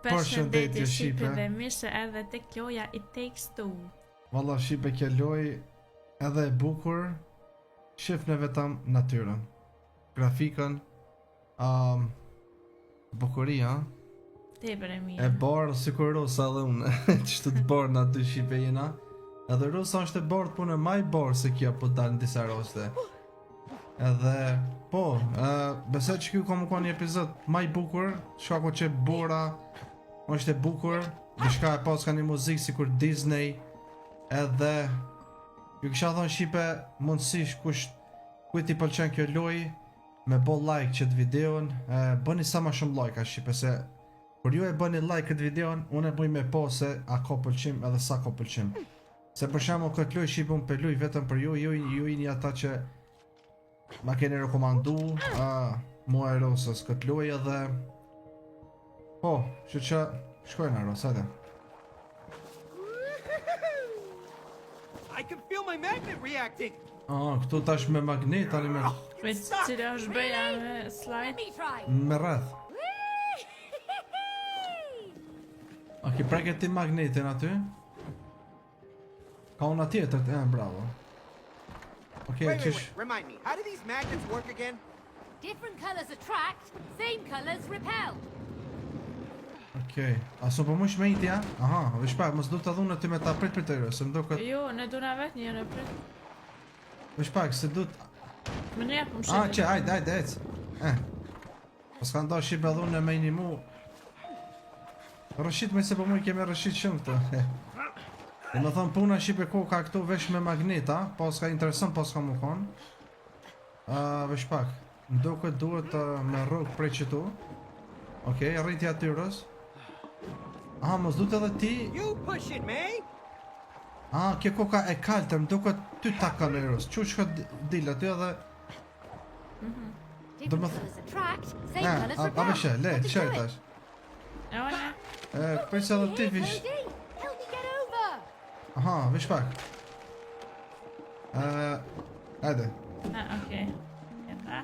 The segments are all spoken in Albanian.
Përshëndetje shqipe. Mirë se edhe tek loja It Takes Two. Valla shqipe kjo loj edhe e bukur. Shif në vetëm natyrën, grafikën, bukuria. Tepër e mirë. E bardhë sikur rosa edhe unë. Ç'të të bardhë na dy shqipe jena. Edhe rosa është e bardhë punë më e bardhë se kjo po dalin disa roste. Edhe po, besoj që ky ka më një epizod më i bukur, shkako që bora është e bukur, diçka e pas ka një muzikë sikur Disney. Edhe ju kisha thënë shqipe mundësish kujt i pëlqen kjo lojë me bo like qëtë videon, bëni sa ma shumë like shqipe, se kur ju e bëni like këtë videon, unë e bëj me po se a ka pëlqim edhe sa ka pëlqim. Se për shembull këtë lojë shqipe unë pëlluj vetëm për ju jeni ata që ma keni rekomandu mua e Rosës këtë lojë edhe po, që shkojnë a Rosë, hajde. I can feel my magnet reacting. Këtu tash me magnet tani me Cila është bëja me slide? me rreth. Okej, preket ti magnetin aty. Ka una tjetër, bravo. Okej, Wait, qish. remind me, how do these magnets work again? Different colors attract, same colors repel. Okej, aso po mush me itja? Aha, veç pak, mos du të dhunë ty me ta prit të rrë, se më do këtë... Jo, ne duna vet njëre prit. Veç pak, se du të... Më një apëm shqipë. Që, hajde, ec. Pas ka nda shqipe dhunë me një mu... Rëshit me se po mu i keme rëshit shumë këtë. Dhe me thonë puna shqipe ko ka këtu vesh me magneta, pas ka interesant pas ka mu konë. Veç pak, ndo këtë duhet me rrugë prej qëtu. Okej, rritja tyrës. Aha, mos du të edhe ti... You push it, May! Kjo koka e kaltër, më duket ty ta kalerës. Që ka dil aty edhe... Different colors attract, same colors repel. Abeshe, le, qërë tash. E onë? Për që edhe ti vish... Cody, help me get over. Aha, vish pak. Hajde. Okej. Jeta.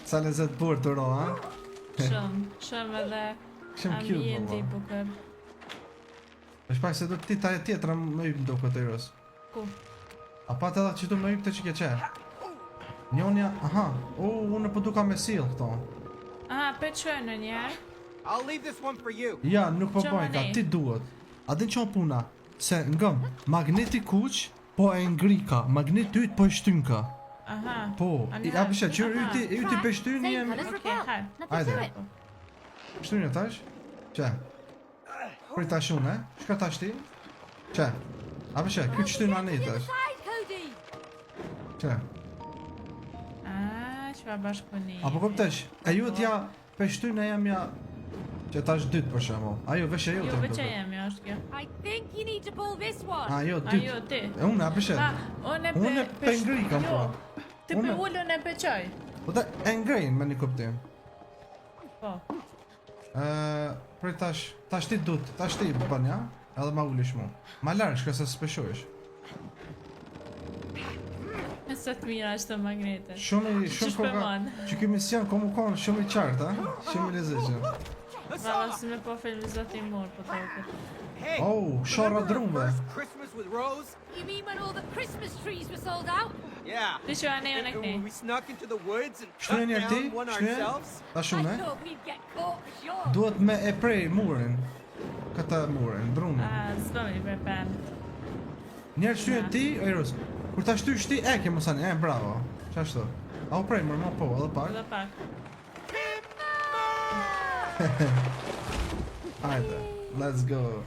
Sa lezet burë të ro, Shumë edhe Shumë cute, ambienti baba. bukur. Vish pak se du ti ta e tjetra më yp ndo këtë e rës. Ku? A pat edhe që du më yp të që ke qe. Njonja, aha, unë po duka me sil këto. Aha, pe qënë në njerë. I'll leave this one for you. Ja, nuk po Qa bajka, mani? ti duhet. A din që o puna? Se ngëm, magneti kuq, po e ngrika, magneti yt po e shtynka. Aha. Po, ja pishe, që yti pe shtyn Same jem... colors Okej, repel. hajde. Nothing to Hajde. it. Shtynja tash? Qe? Për tash unë, Shka tash ti? Qe? A pishe, këtë shtyn anë i tash. Side, Cody. Qe? Që pa bashkëpuni. Apo kuptesh, e ju t'ja pe shtyn e jam ja... Që tash dytë për shembull. Ajo vesh e jo Jo, të veç e jemi është kjo. I think you need to pull this one. Ajo Ajo, dytë. ti. E unë, a pishe? Unë pe ngri kam po. Ti pe Unë- ullën e pe qaj. Po ta e ngrejnë me një kuptim. Po. Për tash ti dut, tash ti bën ja, edhe ma ulish mu. Ma larg shka se s'peshohesh. E sa të mira është të magnete. Shumë Që koka. shpëman. Që ky mision komu kon shumë i qartë, ha? Shumë i lezetshëm. Valla si me po filmizat i mor, po të okët. Hey! Oh, shorra remember drume. our first Christmas with Rose? You mean when all the Christmas trees were sold out? Yeah. Ti që anë e And këni. when we snuck into the woods and cut Shtyhen ti? down one Shtyhen? ourselves? Ta I shumë, thought we'd get caught for sure. Duhet me e prej murin. Këta murin, drumin. S'bëmi për pen. Njerë shtyhen ti, Eros. Kur ta shtysh ti, ke mosani, bravo. Qashtu. A u prej mërë, ma po, edhe pak. Dhe pak. Hajde, let's go.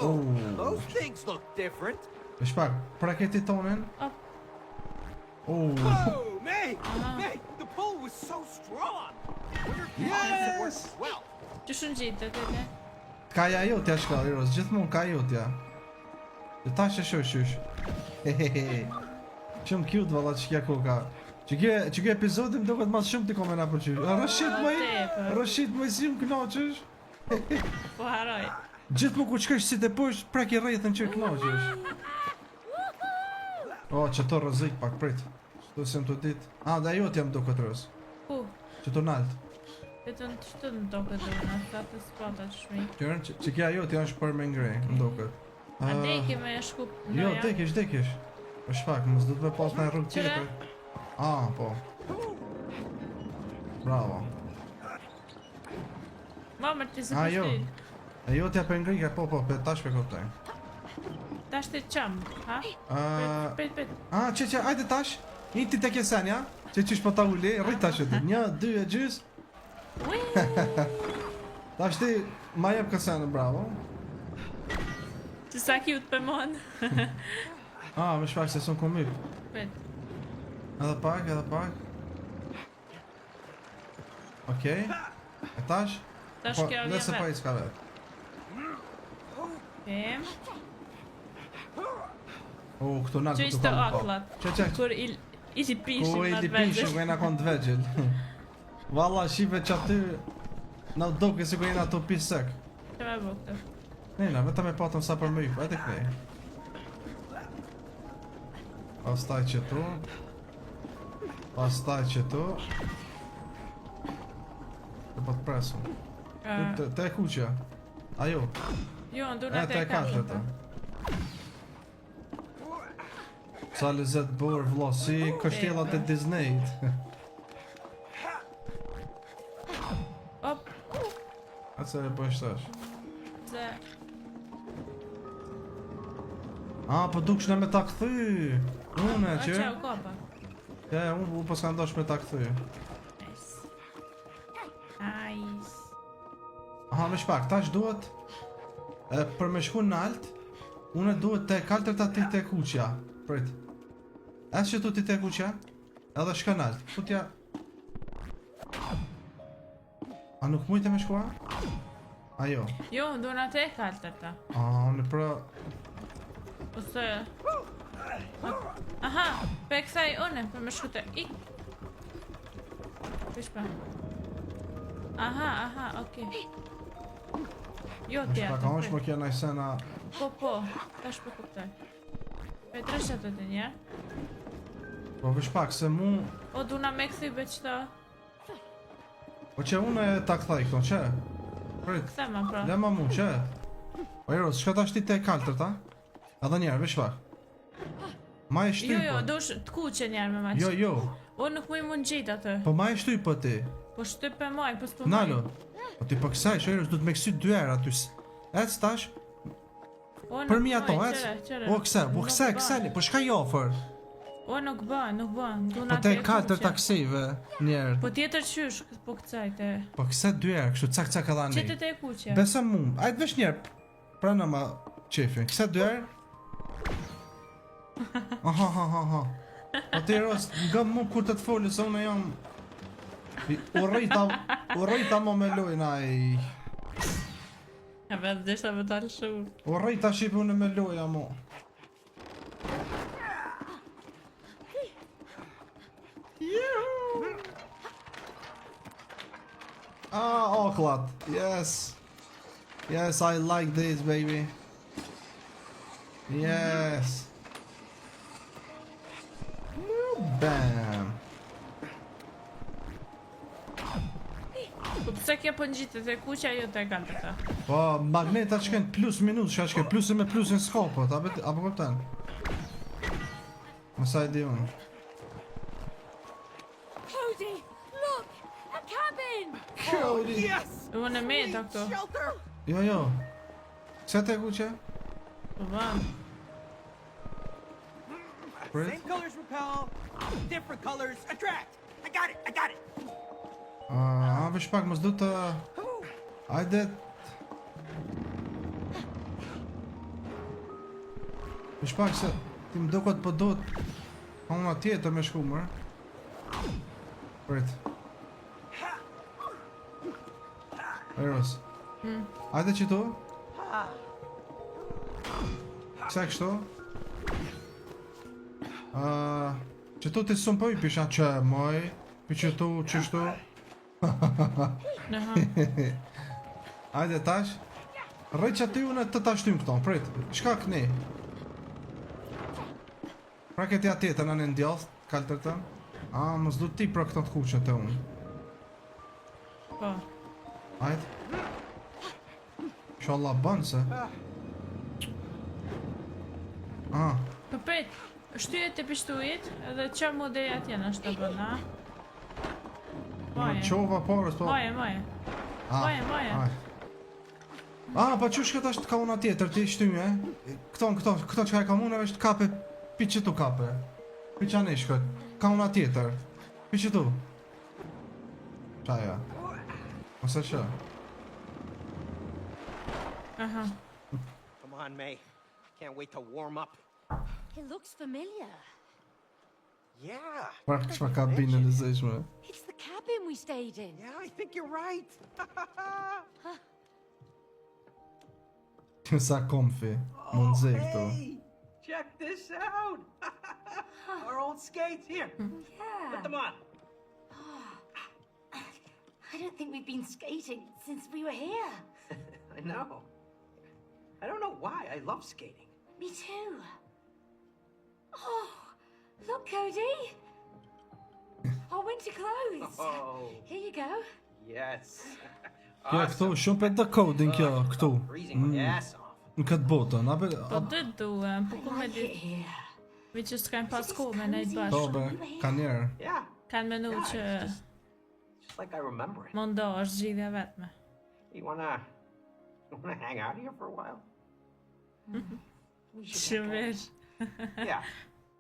Oh, those things look different. Vesh pak, praketi tonin. Oh. Oh. Whoa, May! May, the pull was so strong. Wonder if it Yes! works well. Që shumë gjitë të të. Ka ja jotja shka, Eros, gjithmonë ka jotja. Dhe ta që shosh. Hehehe. Shumë cute valla që kja koka. Që kjo epizodim do këtë mas shumë t'i komena për qysh. Rashit më si më knaqësh. Po haroj. Gjithë më ku qëkesh si të posh, prek i rejtën që knaqësh. O, që to rëzik pak, prit. Shtu sem të dit. Dhe ajo t'jam do këtë rës. Ku? Që të nalt. Vetëm të shtu në toke të unë, sa të spata të shmi. Që kja jo t'ja është për me ngrej, më doket. A deki me e shkup në Jo, dekish. Është fakt, mos du të me pas në rrugë tjetër. Po. Bravo. Mamër ti se përshtin. E jo t'ja për ngrej, po, tash për koptaj. Tash të qam, ha? Pet. Që, ajde tash. Një ti te kesen, ja? Që qysh po ta uli, rrit tash e ti. 1, 2 e gjys. Tash ti, ma jep kesen, bravo. Që sa kjut për mon. Më shfaq se son komik. Pet. Edhe pak. Okej. E tash? Tash kjo vjen Nëse pa vet. i s'ka vet. Pem. Këtu nalë Që ishte aklat. Që. Kur i pishim Ku i atë li pishim, vegjë. ku e na kon të vegjel. Valla, shive që aty na doke si ku jena ato pis sek. Që me bu këtë? Nena, vetëm e patëm sa për më yp, ajde krej. Pastaj që tu. Të po të presu. Te e kuqja. Ajo. Jo, në duna Te të e e kashtë kashtë. Sa lezet bërë vlo, si kështjellat e Disneyt. Op, Atë se e po ishtash. se... Po dukshne me ta këthy. Une O që. që u kopa? Unë po s'ka ndosh me ta këthy. Nice. Me shpak, tash duhet për me shku në alt, une duhet te kaltërta ti te kuqja. Prit. Që tu ti te kuqja, edhe shka në alt. Futja. A nuk mujte me shkua? Jo, në duna të e kaltër ta. Unë pra... Ose... Aha, pe kësaj une, për me shkute ik. Pish pa. Aha, okej. Jo Me tja. shpak, a unë shmo kja naj sena... Po, tash po kuptoj. Petre që të të një. Po me shpak, se mu... O duna me këthy be qëta. Po që unë e ta këthaj këto, që? Prit. Këthema pra. Lema mu, që? Po Eros, shka tash ti te kaltërta? Edhe njerë, me shpak. Ma e shtyj Jo, po. dush të kuqe njerë me ma që. Jo. O nuk mu i mund gjitë atë. Po ma e shtyj po ti. Po shtyp e maj, po s'po maj. Nalo. Po ti po kësaj, që Eros, du të me kësy 2 herë aty. Ec tash, për mi ato, ec. O kësaj, po shka jofer? O nuk bën. Po te kaltër ta kësejve, njerë. Po tjetër qysh, po kësaj te... Po kësaj 2 herë, kështu cak edhe Që anej. te kuqe? Besa mu, ajtë vesh njerë, prana ma qefin. Kësaj 2 herë? Aha. Po ti Eros, nga mu kur të të foli, se unë jam... U rrita mo me lojnë, aj... Ja vetë desha me talë shumë. U rrita shqipu në me loja mo. Oklat. Yes, I like this, baby. Yes. Bam. Po pse kjo po ngjitet te kuqja jo te kaltëta? Po magneta shken plus minus, shka plus me plusin skopot, apo kupton? Mësa e di unë. Cody, look! A cabin! Cody! Yes! Unë e meta këto. Shelter! Jo. Kësa te kuqe? Po van. Same colors repel, different colors attract. I got it. Vesh pak mos du të... Ajde... Vesh pak se... Ti më duket po do të... Hona tjetër me shku mërë. Prit. Eros. Ajde që tu? Kësa kështu? Që tu ti sëmë po i pisha që moj... Pi që tu, qështu? Aha. Ajde tash. Rrej që aty unë të tashtym këto, prit. Shka këni? Pra këtja tjetër në në ndjallë, kaltër të. Mos du ti pra këto të kuqën të unë. Po. Hajt. Inshallah bën se. Ah, Po prit, shtyje të pishtujit edhe që modelat janë është të bëna. më qova porës po. Moje. Moje. Ah, pa çush këta është ka una tjetër ti shtyje. Këto çka e kam unë është kape pi çtu kape. Pi çanë shkot. Ka una tjetër. Pi çtu. Çaja. Ose ç'a? Aha. Come on, May. Can't wait to warm up. It looks familiar. Yeah. Praktisch ma kabinën e zëshme. It's the cabin we stayed in. Yeah, I think you're right. Sa comfy. Mund zej këtu. Hey, check this out. Our old skates here. Put Yeah. them on. I don't think we've been skating since we were here. I know. I don't know why. I love skating. Me too. Oh, look, Cody. Our winter clothes. Oh, Here you go. yes. Kjo këtu shumë për decoding kjo këtu. Freezing my ass off. Në këtë botën, apo Po të duhem, po ku me Like it ditë. here. Mi që s'kajnë pas ku me nejtë po bashkë. be, ka njerë. Yeah. Kanë menu Yeah, që it's just like I remember it. mondo është zgjidhja vetme. You wanna hang out here for a while? We should get going. Shëvesh.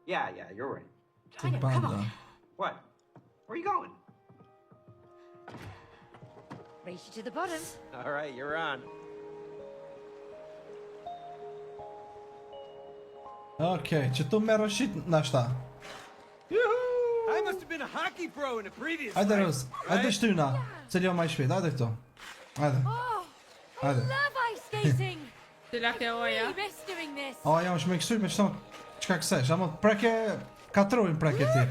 Yeah, you're right. Të Tyler, come banda. on. What? Where are you going? Race you to the bottom. All right, you're on. Okej, që tu merë shit në ashta. I must have been a hockey pro in a previous Hajde life, Ros, hajde shtyna. Se ljo ma i shpejt, hajde këtu. Hajde, Oh, I hajde. love ice skating. Cila kjo oja? We miss doing this. O, jam shme kësuj me qëto, qka kësesh, ama preke katrojnë preke ti,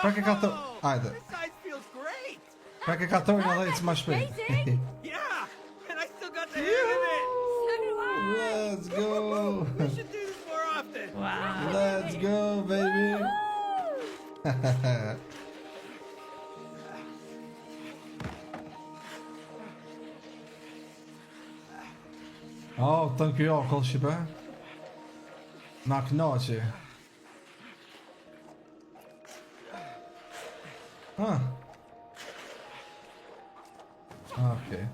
preke katro, hajde. This ice feels great. Preke katrojnë edhe i të ma shpejt. Amazing. Yeah, and I still got the hang of it. So do I. Let's go, We should do this more often. Wow. let's go baby. Oh, të në kjo koll shqipe. Na knaqi. Ah. Okej.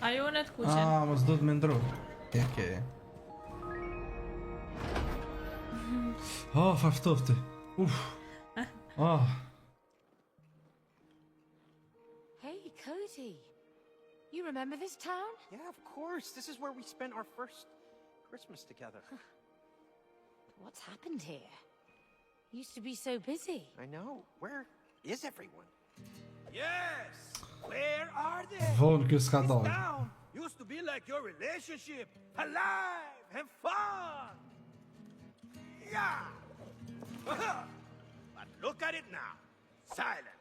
Ajo në të kuqen. Ah, mos do të me ndru. Okej. Oh, faftofti. Uff. Oh. Hey, Cody. You remember this town? Yeah, of course. This is where we spent our first Christmas together. What's happened here? Used to be so busy. I know. Where is everyone? Yes. Where are they? Vonë kjo s'ka This dalë. town used to be like your relationship, alive and fun. Yeah. But look at it now. Silent,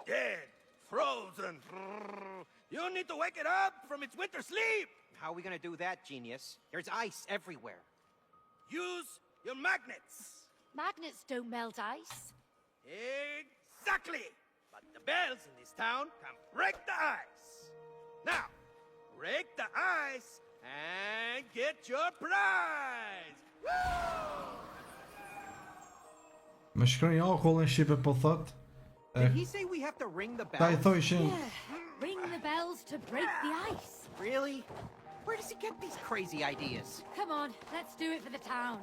dead, frozen. You need to wake it up from its winter sleep. How are we gonna do that, genius? There's ice everywhere. Use your magnets. Magnets don't melt ice. Exactly. But the bells in this town can break the ice. Now, break the ice and get your prize. Me shkronj akullin shqipe po thot. Did he say we have to ring the Ta i bell? thojshin, Ring the bells to break the ice. Really? Where does he get these crazy ideas? Come on, let's do it for the town.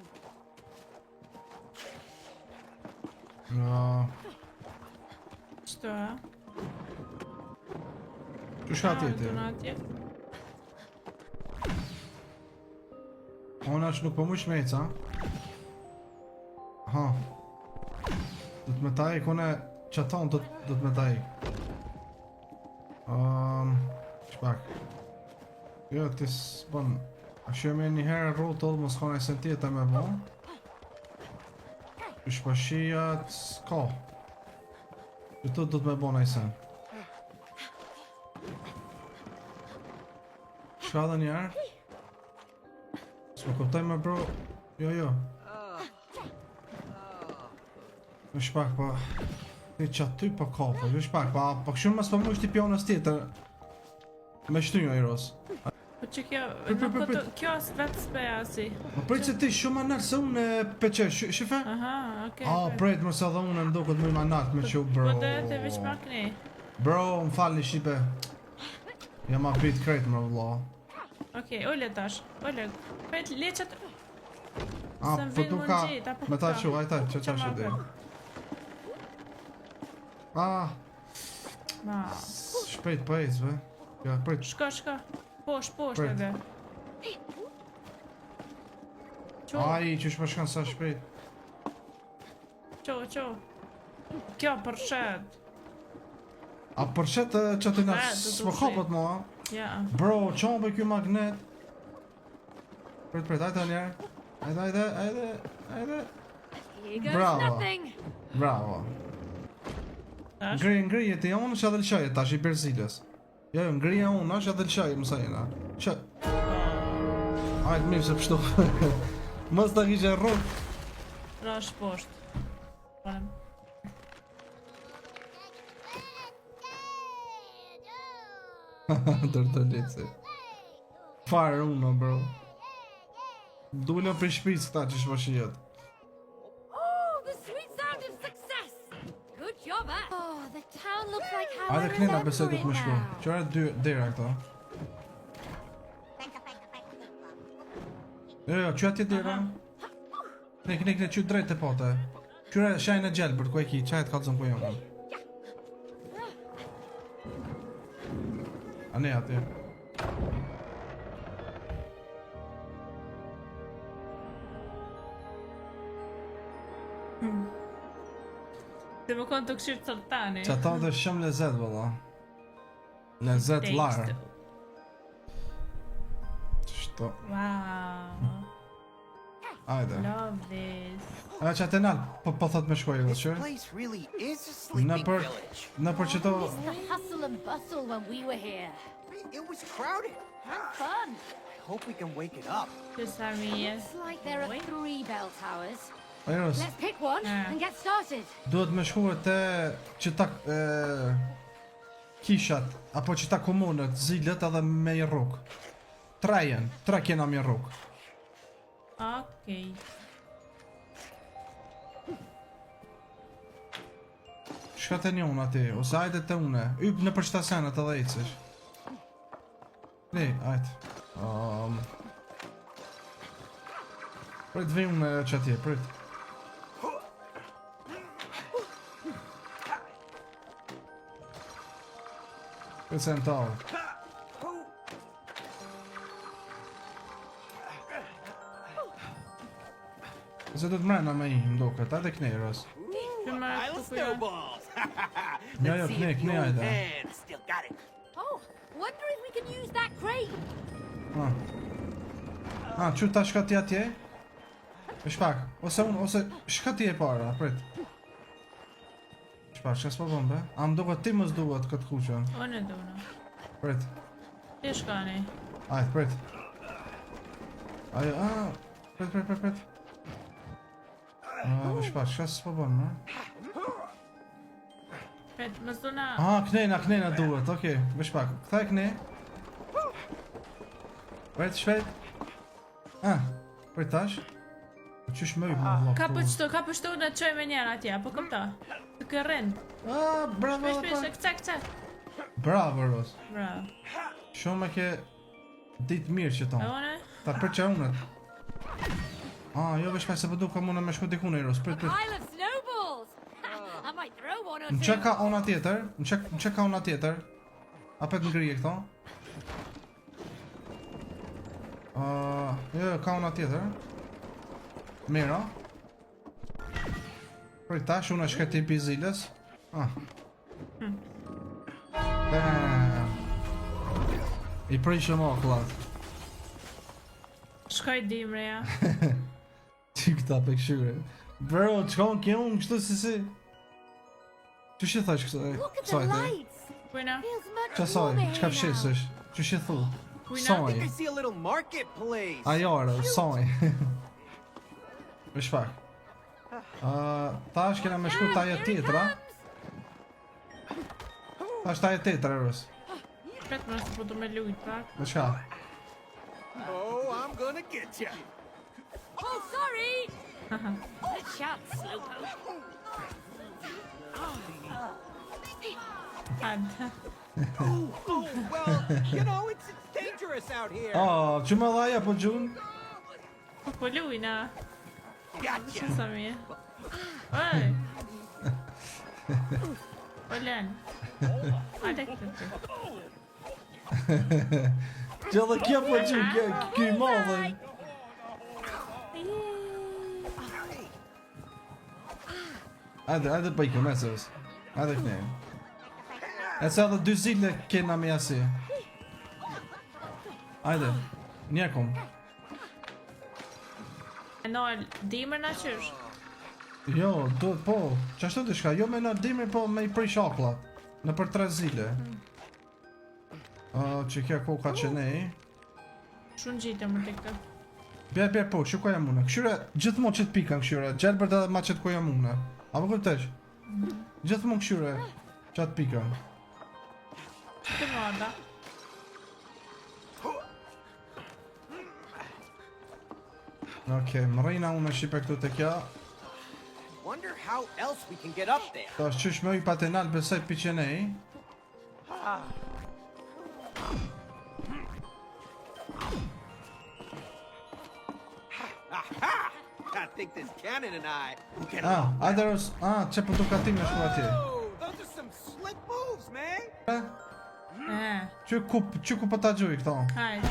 no, Qëto, a? që shka Ah, tjetër? do në atje. Ona është nuk po mu shmeca. Ha. Do të me ta ik, une qaton do të me ta ik. Shpak. Jo, ti s'bon. A sheme një herë rrotëll, mos ka nëjsen tjetër me bo. Shpashijat s'ka. Këtu do të me bo nëjsen. Shka dhe njerë? S'me kuptoj me bro. Jo. Është pak po. Ti çat ty po kafe, është pak po kështu mas po më është i pionës tjetër. Me shtynjë Eros. Po që kjo, prit. kjo është vetë speja si. Po prit se ti shumë anal se unë peçë, shife? Aha, okej. Ah, prit më sa dhe unë më duket më manat me çu bro. Po dhe të veç makni. Bro, më falni shipe. Ja ma prit krejt më vëlla. Okej, ole tash. Ole. Prit leçat. Ah, Sem po vin tu mund ka. gjit, apo Me ta ka? çu, ajta, ç'a dhe. Ah, Ma. shpejt po ecve. Ja, prit. Shko. Poshtë Prit. edhe. Qo, Ai, çu shpashkan sa shpejt. qo. Kjo përshet. A përshet që të nga E, do të s'po ushi. kapët mua? Ja. Bro, qombe kjo magnet. Prit, ajta njerë. Ajde. Here goes Bravo. nothing. Bravo. Tash. Ngrijet e unë që adhelqaj tash i Berzilës. Jo, ngrija unë është adhelqaj mësa jena. Që... Ajde mirë se pështu. Mos ta kishe rrug. Rash poshtë. Falem. Tërtëlici. Fare unë, bro. Dule për shpic këta që shpashijet. Oh, the sweet sound of success. Good job, Oh, the town looks like how I Ajde knena remember besoj it këtë më shku. now. Qëra dy dera këta. Jo, që atje dera? Kne, që drejt e pote. Qëra shajnë e gjelbër, ku e ki, qajt ka të zëmë ku jonë. A ne atje. Dhe më konë të këshirë të sultani. Që ata dhe shumë lezet, vëlla. Lezet larë. Qështo. Wow. Ajde. Love this. A që atë nalë, po thot me shkoj edhe This qërë. place really is a sleeping për- village. Në për që to... Missed the hustle and bustle when we were here. It was crowded. And fun. I hope we can wake it up. Qësë armije. Looks like there are 3 bell towers. Eros, Let's pick one and get started. duhet me shku te që ta kishat, apo që ta komunët, zilët edhe me i rrug. Tre kena me i rrug. Okej. Shka të një unë ati, ose ajde të une. Yp në për shtasenet edhe ecish. Ne, ajtë. Prit vi unë që atje, prit. Prit se në tavë. Se do të mrena me i mdoket, ajde knerës. Këmë Pile të of kuja. snowballs. Ja, Let's see kne, if the kne, old ajde. man still got it. Oh, wonder if we can use that crate. Që ta shka ti atje? E shpak, ose unë, ose shka ti e para, prit. Shpak, shka s'po bëm, be? A më duket ti më s'duhet këtë kuqën. Unë e duna. Prit, Ti shkani. ajtë, prit. Ajo, prit. Shpak, shka s'po bëm, ne? Pet, më zduna. Knena duhet, okej, me shpak. Këta e kne. Prit, shpejt. Prit tash. Qysh më më vlok. Ka për shtu në të qoj me njerë atje, apo këpta? Të kërën. Bravo, Shpesh, këca. Bravo, Ros. Bravo. Shumë e ke ditë mirë që E tonë. one? Ta për që unët. Jo vesh me se përdu ka muna me shku diku në Eros. Prit. Pile of snowballs. I might throw one or Në two. që ka ona tjetër? Në që ka ona tjetër? Apet ngrije këto? Jo, ka ona tjetër. Mira. Prit tash, unë është këti pizilës. I prishëm okullat. Shkoj dimreja. Ti këta pe këshyre. Bro, qëkon kjo unë kështu si. Që shi thash kështu? Look at the lights. Kujna? Feels much Që soj, warmer qka here now. fshisësh? Që shi thu? Kujna? Soj. I see a little marketplace. Ajore, soj. Me shpak. Tash kena me shku tajet tjetra. Tash tajet tjetra, Eros. Pret më së po të me lujt pak. Dhe qka? Oh, I'm gonna get you. Oh, sorry! Good shot, Slowpoke. Hajde. Oh, well, you know, it's dangerous out here. Që më dhaja po gjun? Po lujna. Gotcha. Sa mirë. Oj. Po len. Hajde këtë ty. Që dhe kja po gjun, kjo i madhe. Hajde bëjke, mesës. Hajde këne. E se edhe 2 zile kena me jasi. Hajde, njekom. E nal dimër na qysh. Jo, duhet po, qashtu të shka, jo me në dimri, po me i prej shaklat. Në për 3 zile. Që kja koka që nej. Shumë gjitë më të këtë. Bjerë po, që ko jam une. Këshyre, gjithmonë që të pikan këshyre, gjelbër dhe ma që të ko jam une. Apo këptesh? Gjithmonë këshyre, që të pikan. Të mada. Okej, më rejna unë me shqipe këtu të kja. Wonder how else we can get up there. Ta është qysh me ujë patenal besaj piqenej. Aha! I think this cannon and I will get Aderos, që për të katim me shku atje. Oh, those are some slick moves, man. Që ku për ta gjuj këto? Hajde.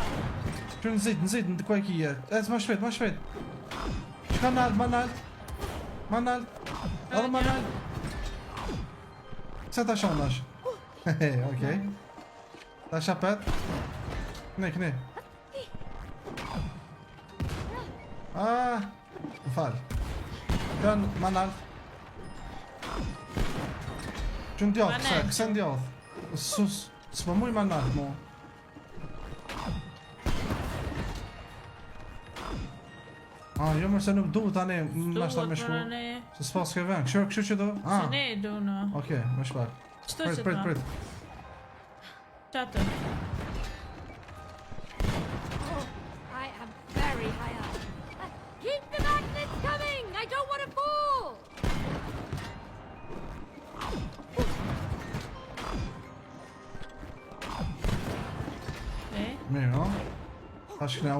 Që nëzit, në të kuaj kije. Ecë, ma shpet. Qka nalt, ma nalt. Edhe ma nalt. Se ta shonash? Hehe, okej. Ta shapet. Këne. Më falë. Kën, ma nalt. Që ndjoth, këse ndjoth. Sus, s'po muj ma nalt, mo. Jo mërë se nuk du tani, nashta me shku. Se s'pas ke ven, kështu që do? Se ne du në. Okej, më shpar. Qëto që të Prit. Qatë. I am very high up. Keep the magnets coming! I don't want to fall! Mirë, no? Tash këne,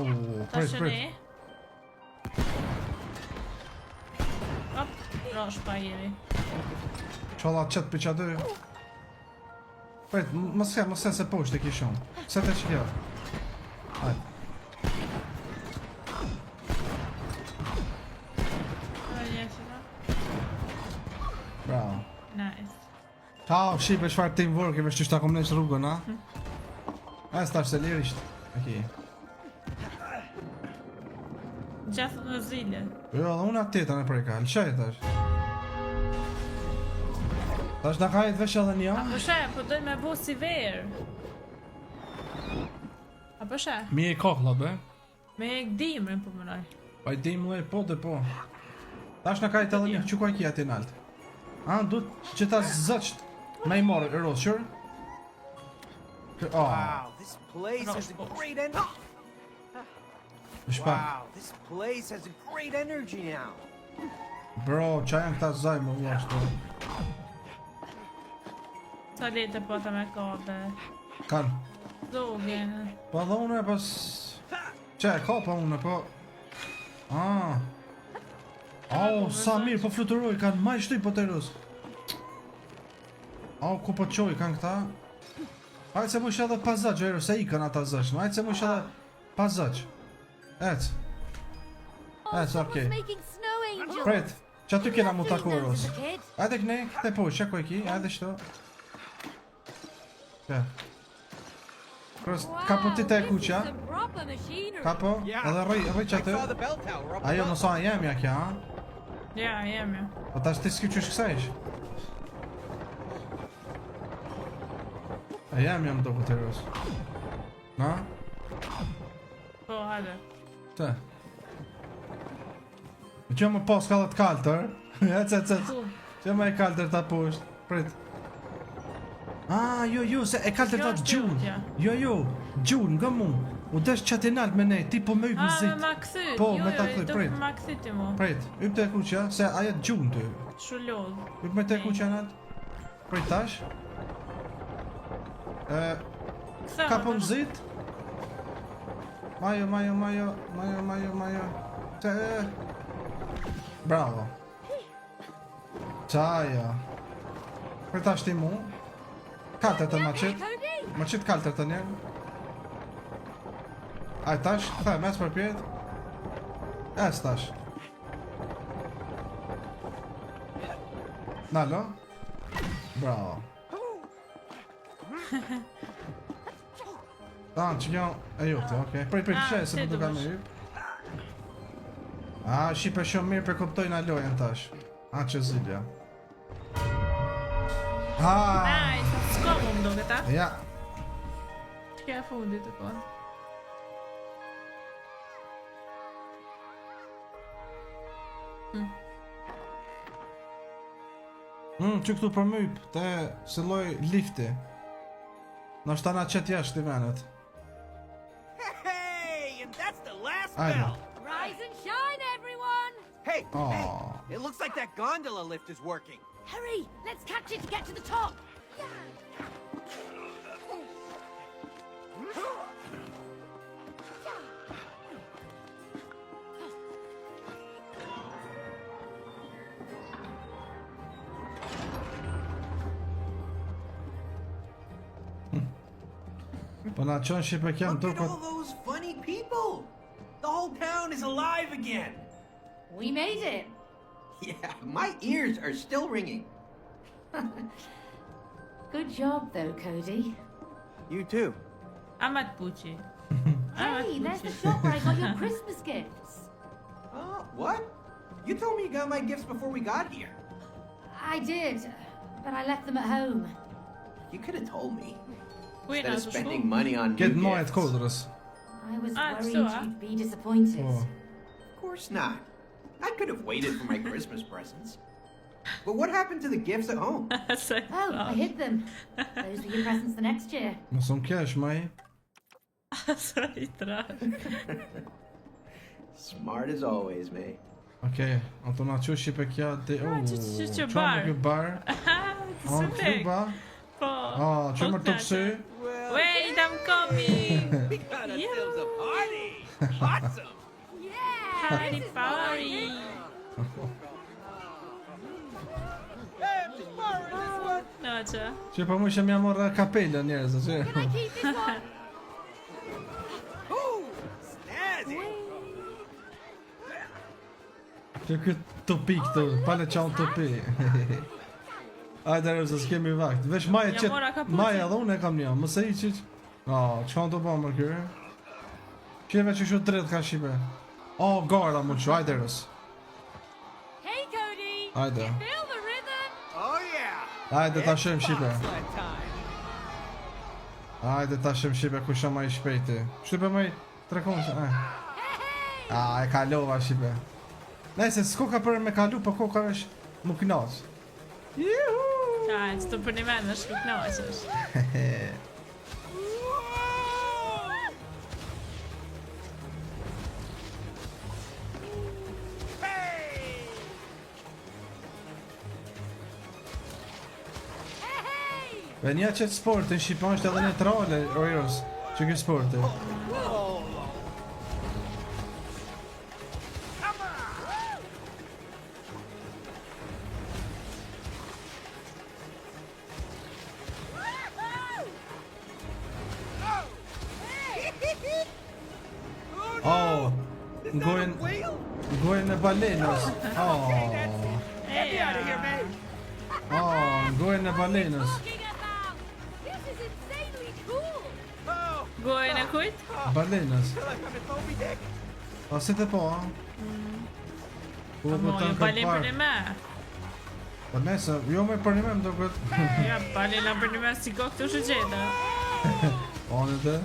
prit. Hop, rosh pa jeri. Qolla qëtë për që aty. Prit, mëse se poshtë e kishon. Se të që kjo. Hajde. Bravo. Nice. Ciao, shqipe shfar teamwork, e vështë që ta kom nesh rrugën, a? E s'tash se lirisht. Okej. Gjathë në zile. Jo, dhe unë atë tjetën e prejka, lëshaj tash. Tash na kajt vesh edhe një. Apo shë, po dojnë me bo si verë. Apo shë, Mi e kokla, be. me e gdimrin po mënoj. Pa i dim loj, po dhe po. Tash na kajt edhe një, që kuaj kja ti nalt. Du që ta zëqt me i morë, Eros, qërë? Wow, this place has a great energy. Wow, this place has a great energy now. Bro, qa janë këta zaj më vashtë. Sa lete po të me kabe. Kanë. Dogen. Po dhe unë e pas... Qe, ka pa unë, po... Sa mirë, po fluturoj, kanë maj shtuj po të Eros. Ku po qoj kanë këta. Hajtë se mu ishe edhe pazaq, Eros, se i kanë ata zaq. Hajtë se mu ishe edhe pazaq. Ec, okej. Pret, që aty kena mu taku Eros. Ajde këne, këte po, që ko e ki, ajde shto. Që. Kapo ti te e kuqa. Kapo, edhe rëj që aty. Ajo më sa jem ja kja, ha? Ja, jem jo. Po ta shti s'ki qysh kësajsh. A jem do këtë Eros. Na? Po, hajde. Të. Që më pas ka dhe të kaltër. Ec. Që më e kaltër ta poshtë. Prit. Jo, se e kaltër ta është gjun. lutja. Jo, gjun nga mu. U desh qatë nalt me ne, ti po më yp në Me zit. ma këthy. Po, Jo, me ta jo, këthy, do prit. ma këthy ti mu. Prit, yp te kuqja, se ajo gjun ty. Shullodh. Yp me te kuqja nalt. Prit tash. Këthe. Ka po në zit. Majo. Bravo. Qaja. Për tash ti mu. Kaltër të maqit. Cody? Maqit kaltër të njerë. Aj tash, këthe, mes për pjetë. Es tash. Nalo. Bravo. Që kjo e jukte, okej. Prit, që se ti më duka duhesh. me jyp. Shqipe shumë mirë për kuptojnë alojën tash. Që zilja. Nice, s'ka mu më do këta. Ja. Që ka fundit të konë. Që këtu për myp, te se loj lifti. Në është ta na qëtë jashtë i venet. Hey, and that's the last I know. bell. Rise and shine, everyone! Hey, Aw. it looks like that gondola lift is working. Hurry! Let's catch it to get to the top! Po na qënë Shqipe kem Look at turkot. all those funny people. The whole town is alive again. We made it! Yeah, my ears are still ringing. Good job, though, Cody. You too. Amat puqi. Hey, there's the shop where I got your Christmas gifts. What? You told me you got my gifts before we got here. I did, but I left them at home. You could have told me. Kujna Instead of të spending shumë. money on new Këtë mojët gifts. kodrës. I was Ah, worried so, you'd be disappointed. Po. Of course not. I could have waited for my Christmas presents. But what happened to the gifts at home? Se Oh, I hid them. Those were your presents the next year. Më son kesh, maj. Sa i tra. Smart as always, May. Okej, ato na që Shqipe kja te... që Qa bar. më kjo bar? Super. Kjo ba? Po. Që më të pësy? Well, Wait, I'm coming. we got ourselves a party. Awesome. Yeah! Party, this is party. Hey, I'm just borrowing this one. No, që. Që pa mu që mja morra kapelën njerëz, që? Can I keep this one? Ooh, snazzy. Që këtë topi këtu, pale qanë topi. Ajde rëzë, s'kemi vakt. Vesh maja Ja qëtë, mora kapucin. maja dhe unë e kam një, mëse i qiq. Që kanë të bëmë kërë? Qeve që shu drejt ka Shqipe. Gara më që, ajde rëzë. Hey, Cody! Ajde. Feel the rhythm? Oh yeah. Ajde ta shem Shqipe. Bobsled time. Ajde ta shem Shqipe, ku shë ma i shpejti. Shqipe ma i trekon që, Hey! e kalova Shqipe. Nëse s'ko ka për me kalu, po ko ka është më knaq. Juhu! Ja, që të për një menë është ku knaqesh. Hey. Hey! Ve nja qëtë sportin Shqipan është edhe neutrale, Oiros, që kjo sporti. Ngojnë Wheel? ngojnë e balenës. Get me out of here, man. Ngojnë e balenës. Talking about? This is insanely cool! Oh, Gojën e kujt? Balenës. feel like I'm in Moby Dick. A si të po, a? Po Mo, të jo në balin për një këtë me. Po nese, jo me për një me më do këtë. Ja, balina për një me si ko këtu shëgjeta. O në të.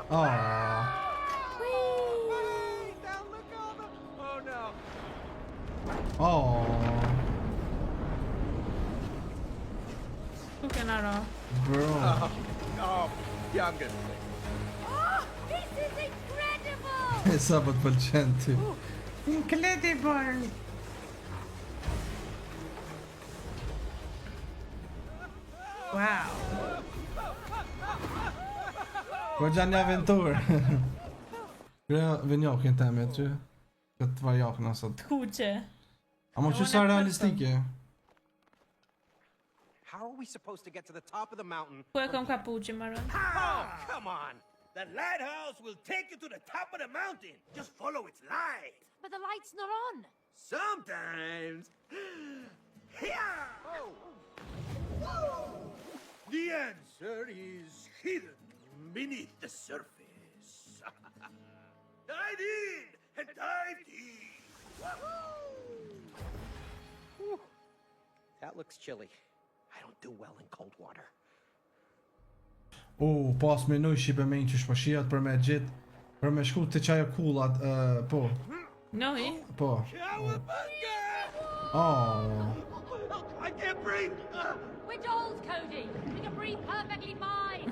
Oh, Ah. hey, now look Oh, Ku kena ra? bro. Oh, youngest. Oh, this is incredible! Sa po të pëlqen ty. Incredible. Wow. Po gjanë një aventurë. Kërë vënjokin teme ty. Këtë vajok në sot. Kuqe. Amo që sa realistike. How are we supposed to get to the top of the mountain? Ku e kam kapuqi më rënd? Oh, come on! The lighthouse will take you to the top of the mountain. Just follow its light. But the light's not on. Sometimes. Here! The answer is hidden beneath the surface. Dive in and dive deep. Whew. That looks chilly. I don't do well in cold water. Pas me nuj shipe me një që shpashijat për me gjithë. Për me shku të qajo kullat, po. Nohi? Po. Cowabunga! Oh. I can't breathe. We're dolls, Cody. We can breathe perfectly fine.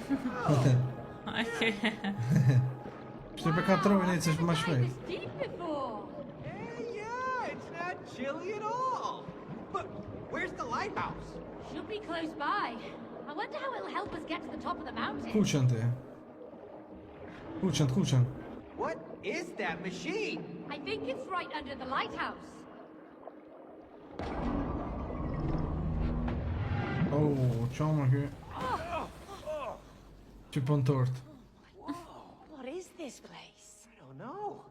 Okay. Shte për katrojnë e që shma shmej. This deep before. Hey, yeah, it's not chilly at all. But where's the lighthouse? Should be close by. I wonder how it'll help us get to the top of the mountain. Kuqen ti. Kuqen. What is that machine? I think it's right under the lighthouse. Oh, qama kjo. Që pën tort. What is this place? I don't know.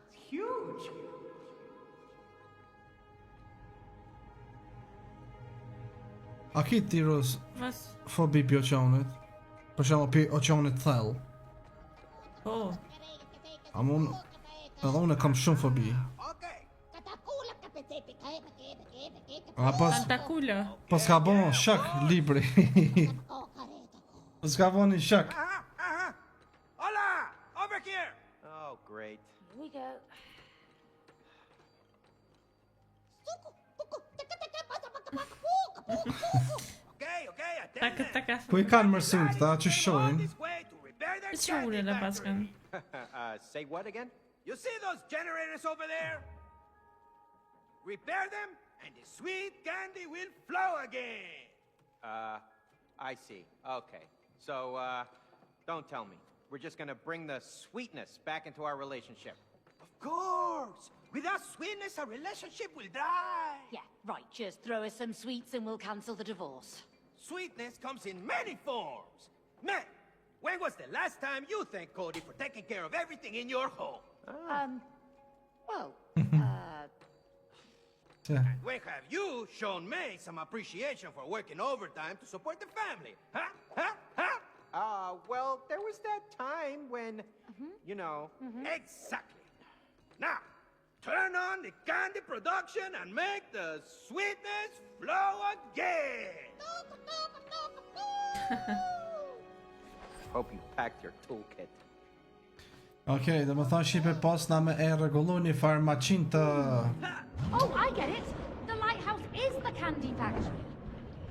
It's huge. A ki tiros Mas... fobi pi oqanit? Për shembull pi oqanit thell. Po. Edhe unë kam shumë fobi. Okay. A pas ka bon shak libri. Pas ka bon një shak. Hola! Over here! Oh, great. Here we go. Okay, attend Taka. Ku i kanë mërsim këta që On shojnë? this way to repair their It's really candy the factory. basket. Say what again? You see those generators over there? Repair them, and the sweet candy will flow again. I see. Okay. So, don't tell me. We're just gonna bring the sweetness back into our relationship. Of course! Without sweetness, our relationship will die. Yeah, right. Just throw us some sweets and we'll cancel the divorce. Sweetness comes in many forms. Man, when was the last time you thanked Cody for taking care of everything in your home? Well, Se. When have you shown May some appreciation for working overtime to support the family? Huh? Well, there was that time when, you know... Exactly. Now, turn on the candy production and make the sweetness flow again. Hope you packed your toolkit. Okej, dhe më thonë shipe pas na me e regullu një farmacin të... oh, I get it. The lighthouse is the candy factory.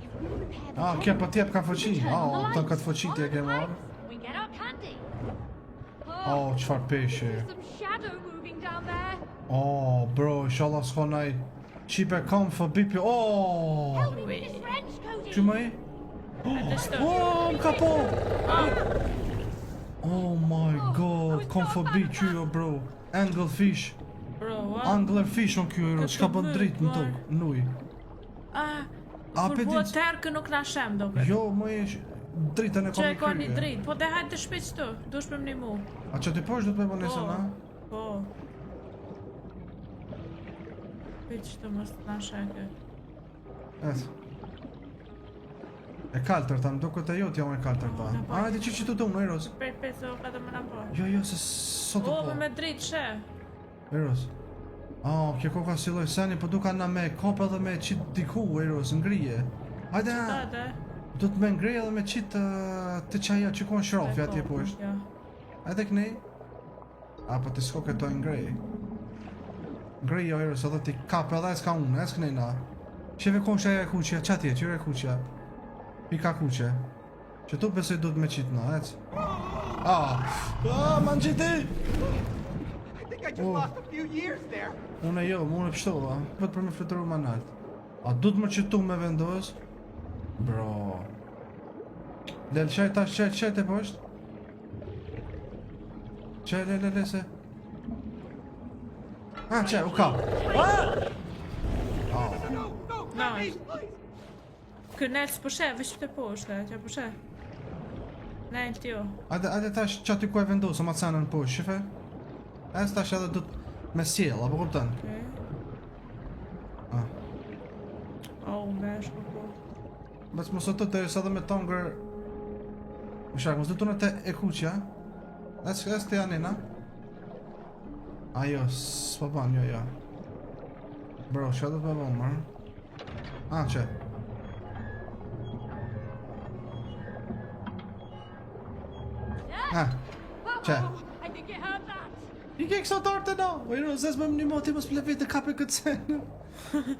If we repair the Kja gen- pa t'jep ka foqi. we turn on the Të lights. këtë foqi t'je ke marrë. We get our candy. Qfar peshe. There's some shadow moving down there. Bro, inshallah s'ka naj... Shipe kam fobi pi... Help me with this wrench, Cody. Që më i? Më ka po! Oh my god, kam fobi kjo bro. Anglefish. Bro, what? Anglerfish on kjo ero, çka bën dritë në tokë, në ujë. Kur pe po di- terkë nuk na shem do këtë. Jo, më e dritën e Që e kam ka një krye. dritë, po dhe hajtë të shpejt këtu, dush për më një mu. A që ti poshtë do të me bënë nesër, na? Po. Shpejt që të mos të na sheke. Es. E kaltër ta, më duket e jot jam e kaltër ta. A, di që të tumë, Eros. Prej 5 më na po. Jo, se sot të O, po. me dritë she. Eros. Kjo koka si loj seni, po duka na me kop edhe me qit diku, Eros, ngrije. Hajde, Tate. do të me ngrije edhe me qit të qaja që konë shrofi atje poshtë. Jo. Hajde kënej. Po të s'ko këto ngrej. Ngrej jo Eros edhe ti kap edhe s'ka unë, s'ka nejna. Sheve konsha e kuqja, qa tje, qyre kuqja. Pika kuqe. Që tu besoj du të me qitë na, ec. Man qiti! I think I just lost a few years there. Unë jo, unë e pështova. Vetë për me fletëru ma nalt. A du të më qitu me vendos? Bro. Lel, qaj tash, qaj të poshtë? Qaj, le, se. Qaj, u ka. No, Nice. Kënel s'po sheh, veç të poshtë, që po sheh. Nej, t'jo. Ade tash qa ty ku e vendosë, ma të sanën poshtë, shife? As tash edhe du të me sjell, apo kupton? Okej. Me shko po. Bas mos të të resa dhe me tongër. Më shak, mos du të në të e kuqja. Es të janina. Ajo, s'po ban, jo. Bro, që do të me ban, mërë? Që? Që? I think you heard that. I ke kësa të artë no? Ojro, zes me më një moti mos ple vete kape këtë senë.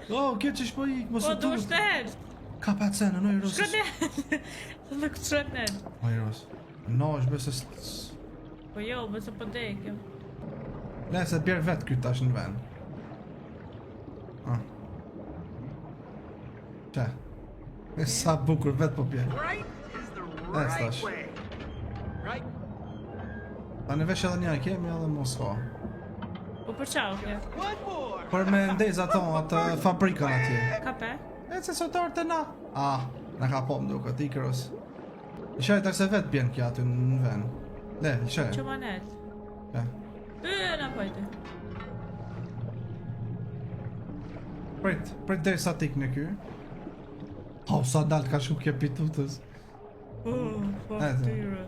Kjo që shpo ik, mos Po, të do duhet. shtet! Kape atë senë, no, Ojro. Shkënet! Dhe këtë shkënet. Ojro, no, është besë Po jo, bëse po dekëm. Ne se bjerë vetë këtë tash në vend. Që? E sa bukur vetë po bjerë. right is the That's right lush. way. Right? Ta në vesh edhe një kemi edhe mos ka. Po për qau, kjo. One more. Për me ndez ato, atë fabrikën atje. Kape? E se sot orë të na. Në ka po më duke, ti kërës. I shaj të se vetë bjen kja aty në vend. Le, i shaj. Që manet? Ja. Në pojtë. Prit dhe sa tik në ky. Sa dalë ka shku kje pitutës. Po Ete. tyre.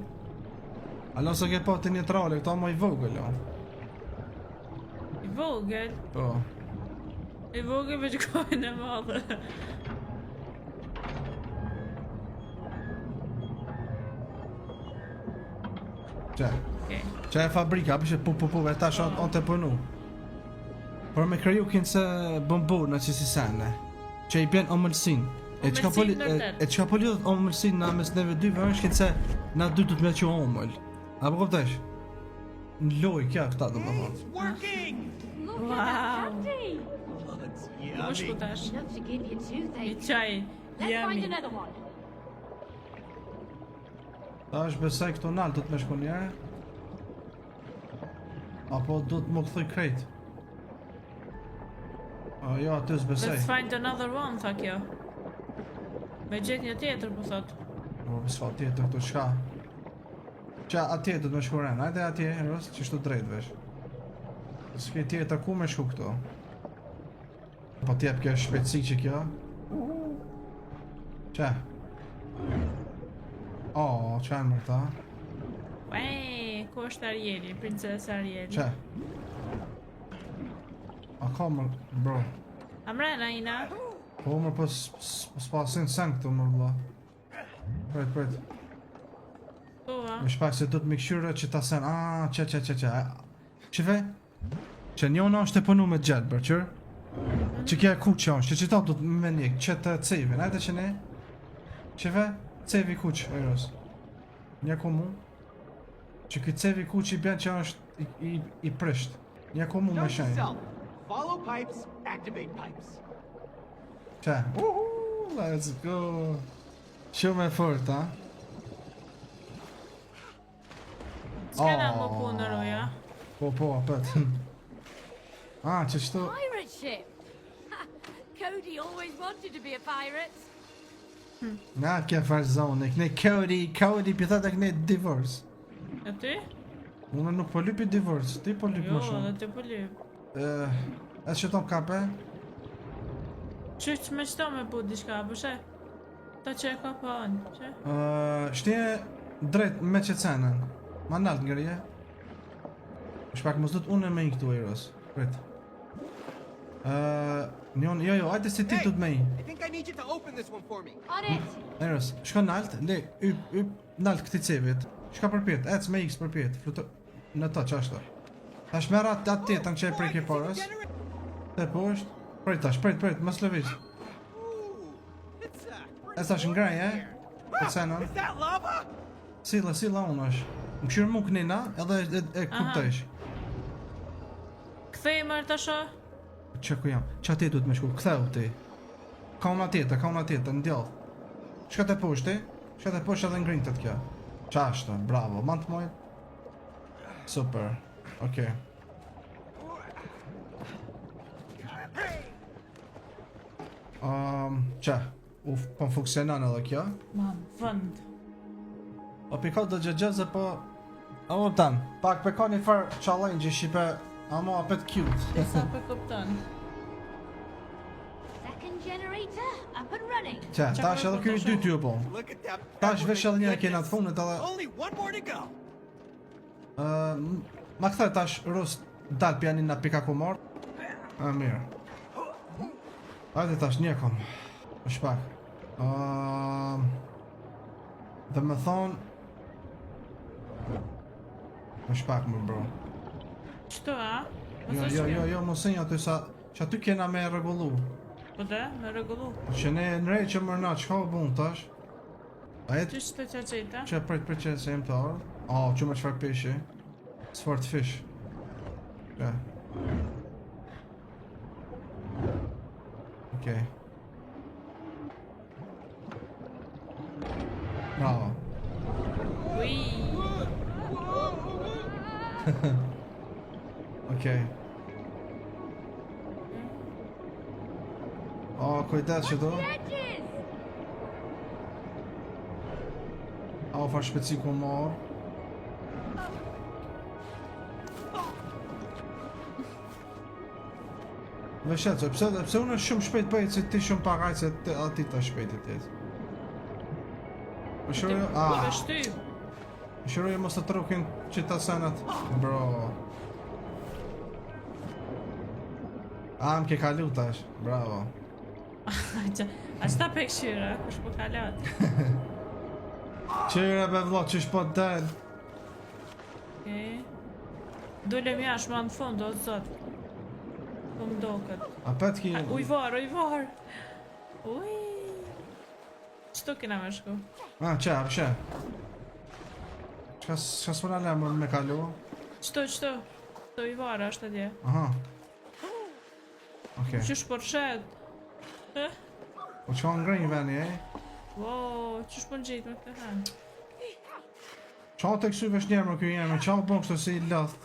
Alo se ke po të një trale, këta më i vogël, o. I vogël? Po. I vogël veç kohën e madhe. Që? Okej. Që e fabrika, apë që pu, e tash on të punu. Por me kryu kinë se bëmbur në që si sene. Që i bjen omëlsin. Omëlsin vërtet. E që ka po lidhët omëlsin në mes neve dyve është kinë se na dy du të me që omëll. Apo këptesh? Në loj kja këta do më thonë. It's working. Look Wow. at that candy. Oh, it's Po shku yummy. tash. Enough to give you I toothache. qaj. Let's find Jemi. another one. Ta është besaj këto nalë do të me shku njëre. Apo do të më këthuj krejt. Jo, aty s'besaj. Let's find another one, tha kjo. Me gjet një tjetër, po thot. Po, s'fa tjetër këtu shka. Qa atje do të me shku rena, ajde atje, Eros, që shtu drejt vesh. S'ke tjetër ku me shku këtu. Po t'jep kjo shpejtësi që kjo. Qa? Qa e mërë ta? Ku është Arieli, princesa Arieli. Qa? A ka mërë, bro. Amrena ina. Po mërë po s'pasin sen këtu mërë bla. Pret. Po, a? Me shpak se do të mikëshyre që ta sen. Qa. Qëve? Që njona është e punu me gjetë, bërë, qërë? Që kja ku që është, që ta do të me njek, që të cevin, ajde që ne? Qëve? Cevi kuq, Eros. Një ku mu? Që këtë cevi kuq i bjen që është i prisht. Një ku mu me Note to shenjë. self. Follow pipes, activate pipes. Qa? Let's go. Shumë e fort, ha? S'kena më punë roja. Po, apet. Që qëto... Pirate ship. Ha, Cody always wanted to be a pirate. Na, kja farë zonë, këne Cody pjëthat e këne divorce. E ty? Unë nuk po lypi divorce, ti po lypi Jo, më shumë. dhe ty po lyp. E që ton kape? Qysh me qëto me pu diçka, po she? Ta që e ka pa anë, që? Shtje drejt me që cenën. Ma nalt ngërje. Shpak mos do të unë me i këtu Eros. Prit. Jo, ajde si ti Hey, du të me i. I think I need you to open this one for me. On it. Eros, shko nalt, le, yp nalt këti cevit. Shka përpjet, ec me x përpjet. Në ta, qashto. Ta shmera atë tjetën që e prejke parës. Te poshtë. Prit, mos lëviz. Ooh, it's E thash ngraj, Po senon. Is that lava? Silla unë është. Më këshirë mu kënina edhe e kuptojsh. Kthej më tasha. Që ku jam? Që ati duhet me shku? Ktheu ti. Ka una tjetër, në djallë. Shka te poshtë edhe ngrinjë të kjo. Qashtë, bravo, man të mojt. Super, okej. Që? Po më funksionan edhe kjo? Mam, vënd. O piko do gjëgjëzë po... O tan, pak pe ka një farë challenge i shqipe, ama apet cute. Sa për kupton. Second generator up and running. Që, tash edhe kjo i dy ty po. Look at that. Tash vesh edhe një kena të funit edhe... Only one more to go. Ma këthe tash rus dal pianin na pika ku mor. Mirë. Hajde tash një kom. Më shpak. Dhe me thonë... Më shpak më bro. Qëto, a? Jo, mosinja aty sa... Që aty kena me regullu. Po dhe, me regullu. Që ne nërej që mërna, që ka o bun tash? A jetë... Ty që të qa qejta? Që prit që se jem të ardhë? Që më qfar peshi? Sword fish. Që. Okej. Bravo. Ui. Okej. Kujdes që do. Edges! Far shpeci ku marr. Veshet, pse unë shumë shpejt bëjt se ti shumë pakaj se ati ta shpejt e tjetë. Më shërë... Më shty. Më shërë mos të trukin që ta senat. Bro. Më ke kalu tash. Bravo. Aq ta pe këshyra, kush po kalat. Qyre be vlo, qysh po del. Okej. Dole mja shma në fund, o zot. Po më do këtë. A pet ki... Ujvar. Uj. Qëto kena me shku? Që? Qka s'pona lemër me kalu? Qëto? Qëto ujvara është atje. Aha. Okej. Qysh po rshet? Po qka ngrejnë veni, Wow, qysh po në gjitë me këtë hanë? Qa të kësu vesh njerë më kjo jemi, qa më bëmë kështë si i lëth?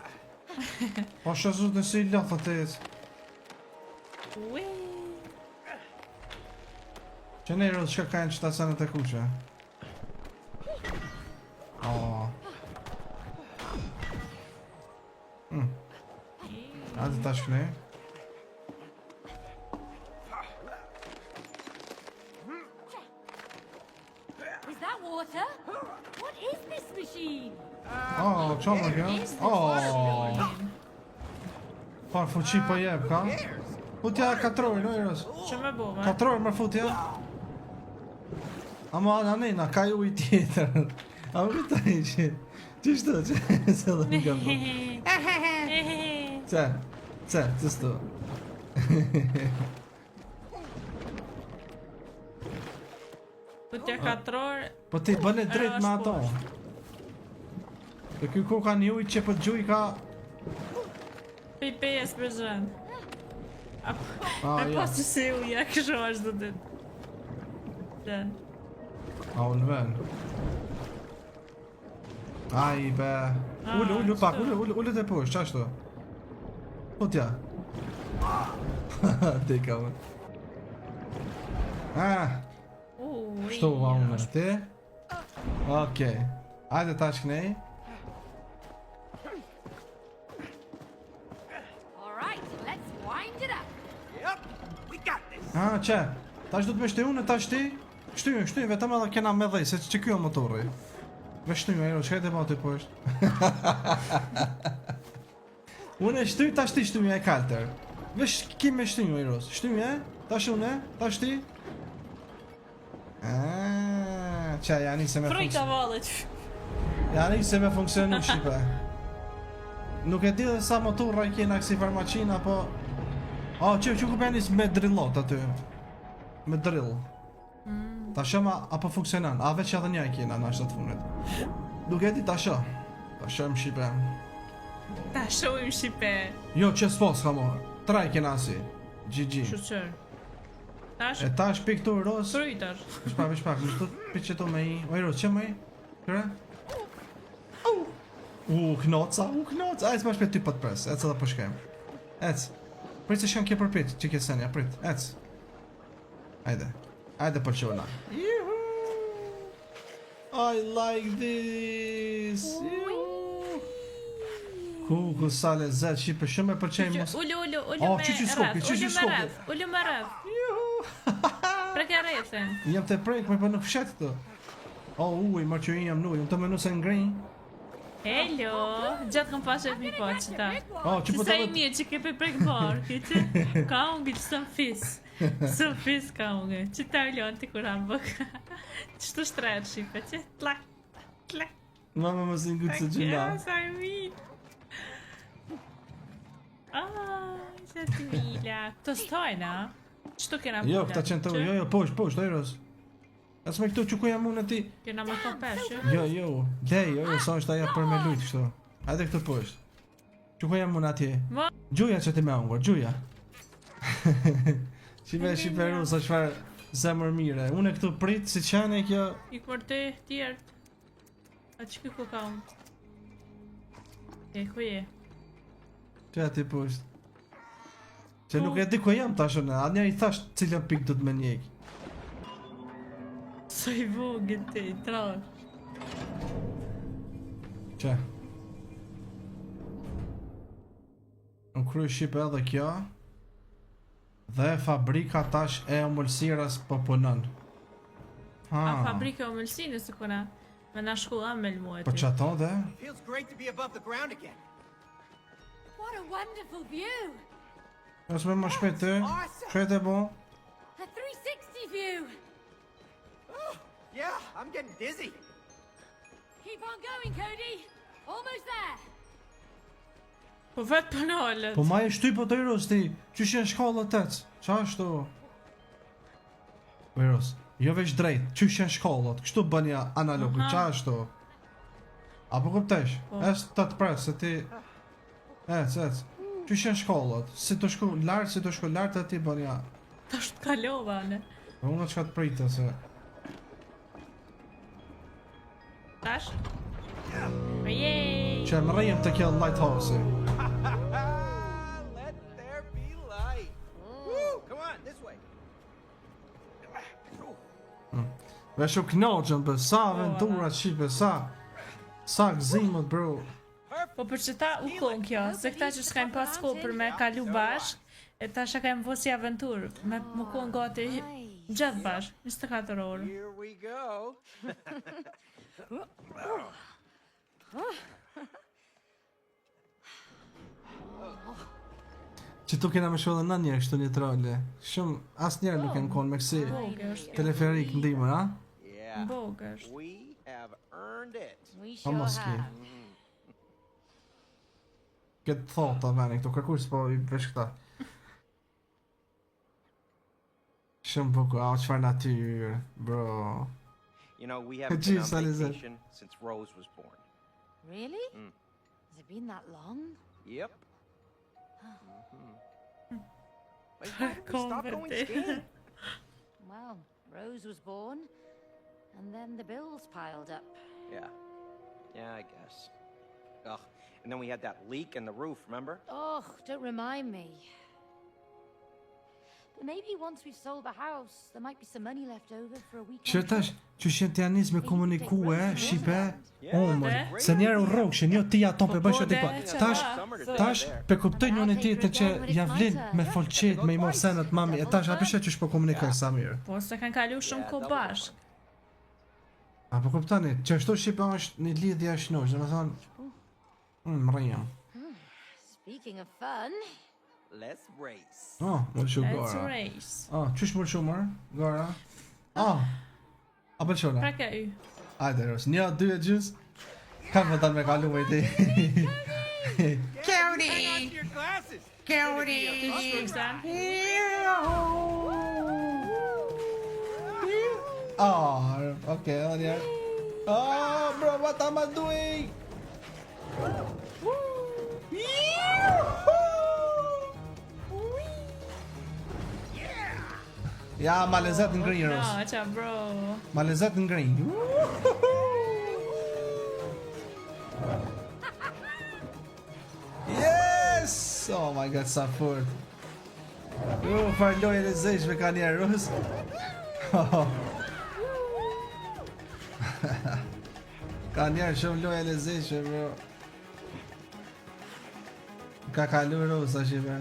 Po shëzut në si i lëth atës. Ui. Që ne rrëdhë që ka në që ta senet e kuqe? Hajde ta shkne. Is that water? What is this machine? Qa më kjo? Par fuqi po jeb, ka? Futja katrojnë, no Eros? Që me bo, me? Katrojnë më futja? Ama anina, ka ju i tjetër. A më këta i që... Qishto që... Se dhe më kam po. Ce sto. Po t'ja katror... Po ti bëne drejt me ato. Dhe kjo ku ka një ujtë që po t'gjuj ka... Pipejes për zhën. Me ja. pasu si uja, kësho është do dit. Den. Unë ven. Aj be. Ullu pak, ullu të posh, qashtu. Putja. Ti ka më. Shtu va unë ti. Okej. Ajde ta shknej. Alright, let's wind it up. Yep, we got this. Që? Tash du të me shty unë, tash ti? Shtyjnë, vetëm edhe kena me dhej, se që kjo motori. Shtyjnë, Ero, që hajte ba ty poshtë? Unë e shtyjnë, tash ti shtyjnë e kalter. Vesh kim me shtyjnë, Ero. Shtyjnë, tash unë, tash ti? Që, janë i se me Frujta valet. Janë i se me funksionu shqipe. Nuk e di dhe sa motorra i kena kësi farmacina, po... që ku penis me drillot aty. Me drill. Ta shëma apo funksionan, a veç edhe një kena në ashtë të funit. Nuk e di ta shë. Ta shë më Shqipe. Ta shohim Shqipe. Jo, që s'pos ka mo. Traj kena si. GG. Shuqër. Tash, E tash pik këtu Ros. frujtar. Vesh pak, më shtu pik qëto me i. Oj Ros, që me i? Këre? Knoca. Ec ma shpet ty po të pres. Ec edhe po shkem. Ec. Prit se shkëm kje përprit, që kje senja, prit. Ec. Ajde po qona. I like this. Ku sa lezet, Shqipe, shumë e përqej mos. Ullu Oh, me çiçi skopi, rreth, çiçi skopi. ullu me rreth. Preke rrethin. Jam të prejk, me për nuk fshet këtu. Uj, marrë që jam nuj, unë të menu se ngrin. Hello, gjatë kom pashe mi po që ta. Që po Sa të i mirë që ke për prek barë, këtë. Ka ungi që së fis. Së fis ka ungi. Që ta ullon të kur ambëk. Që të shtretë Shqipe, që tlak, tlak. Mama më si ngutë se gjuna. Ja, sa i mirë. Që të mila. Të stojnë, a? Që të kena Jo, këta qenë të jo, poshtë, ojros. As me këtu që ku jam unë ti. Kena me të peshë. Jo, lej, sa është aja për me lujt kështu. Hajde këtu poshtë. Që ku jam unë atje. Ma, Gjuja që ti me ungur, gjuja. Shqipe sa çfarë zemër mire. Unë këtu prit si qene kjo. i kërte tjertë. A që ku ka unë? Ku je? Që ati poshtë. Që nuk e di ku jam tashën, a nja I thash cilën pik du të me njek. Sa i vogën ti, trash. Që? Në kry Shqipe edhe kjo. Dhe fabrika tash e ëmbëlsirës po punon. A fabrike o mëllësini së kuna? Me na shkolla me lmuet. Po që ato dhe? Feels great to be above the ground again. What a wonderful view! Nësë me më shpet të, shpet e bo. A 360 view! Yeah, I'm getting dizzy. Keep on going, Cody! Almost there! Po vetë për nalët. Po ma e shty po të Iros ti, që shenë shkallët të të, qa ashtu? Po Iros, jo veç drejt, që shenë shkallët, kështu bënja analogu, qa ashtu? Apo kuptesh, es të të presë, se ti... Ec, që shenë shkallët, si të shku lartë, ti bënja... Ta shtë kalova, ne. Po unë që ka të pritë, se... Tash? Jej! Që më rejëm të kjo lighthouse-i. Let there be light. Woo! Come on, this way. Vesh u knoqën, për sa aventurat Shqipe, sa gzimët, bro. Po për që ta u kon kjo, se këta që shkajnë pas ko për me kalu bashk, e ta shkajnë po si aventur, me më kon gati gjithë bashk, 24 orë. Here we go. Që tu kena me shohë dhe në njerë kështu një trolle. Shumë, as njerë nuk e në konë me kësi teleferik ndimër, a? Yeah. Bogësh. We have earned it. We Pa sure mos ki. have. Këtë thot, a veni, këtu kërkur s'po I vesh këta. Shumë bukur, a qëfar natyrë, bro. You know, we have Jeez, been on Aliza. vacation since Rose was born. Really? Mm. Has it been that long? Yep. Wait, why did we stop going skiing? Well, Rose was born, and then the bills piled up. Yeah. Yeah, I guess. Ugh. And then we had that leak in the roof, remember? Oh, don't remind me. But maybe once we've sold the house, there might be some money left over for a weekend. Që tash, që shenë të janis me komunikue, Shqipe, Ode. se njerë u rogë, që një ti ato pe bëshë t'i po. Tash, pe kuptoj një një tjetër që javlin me folqet, me I mor senët mami, e tash, apishe që shpo komunikoj sa mirë. Po se kanë kalu shumë ko bashk. Apo kuptani, që ashtu Shqipe është një lidhja shnosh, dhe me thonë, më rejëm. Speaking of fun, Let's race. Më lëshu Let's gara. race. Qysh më lëshu mërë, gara? A pëlqona? Pra ka y. Ajde, Ros, 1, 2 e gjys. Kam vëtan me kalu me ti. Hang on to your glasses. Ti shpërgzan. Okay, on here. Oh, bro, what am I doing? Ja, ma lezet në ngrinj, Ros. No, qa bro. Ma lezet në ngrinj. Yes! Oh my god, sa fort. Farë lojë e lezeshme ka njerë, Ros. Ka njerë shumë lojë e lezeshme, bro. Ka kalu Ros, a shqipe.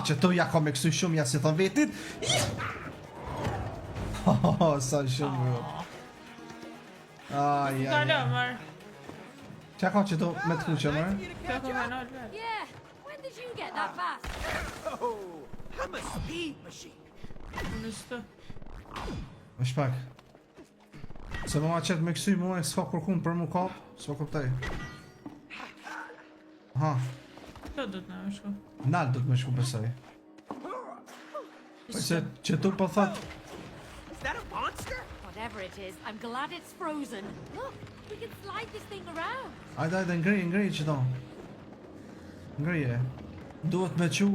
Që to ja kom e kësuj shumë, ja si thon vetit. Sa shumë, bro. Kalo, mër. Qa ka që to me të kuqe, mër? Kjo ku me nol, vet. Yeah, when did you get that fast? Oh, I'm a speed machine. Unë shtë. Më shpak. Se më ma qëtë me kësuj mua e s'ka kërkun për mu kap, s'ka kuptaj. Aha, Kjo du të në shku. nalë du të me shku besoj. Që tu po thot, Is that a monster? Whatever it is, I'm glad it's frozen. Look, we can slide this thing around. ajde, ngri që to. Ngrije. Duhet me qu,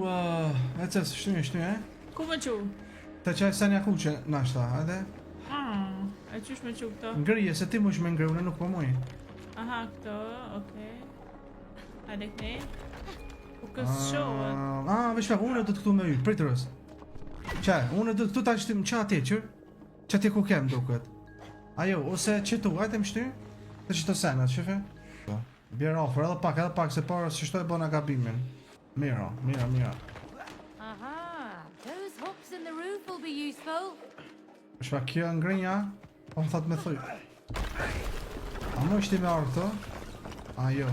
e cës, shty, Ku me qu? Të qaj senja kuqe, nashta, ajde. E qysh me qu këto? Ngrije, se ti mush me ngri, unë nuk po muj. Aha, këto, okej. Hajde këne. U kësë shohet. Vesh pak, unë do të këtu me ju, pritërës. Qa, unë do të këtu ta shtim, qa ati, që ti ku kem duket. Ajo, ose që tu, ajte më shty, të që të senat, shëfe? Bjerë ofër, edhe pak, se parë, që shtoj bona gabimin. Mira. Aha, those hooks in the roof will be useful. Vesh pak, kjo ngrinja, po më thot me thuj. A më ishti me arë këto? Ajo.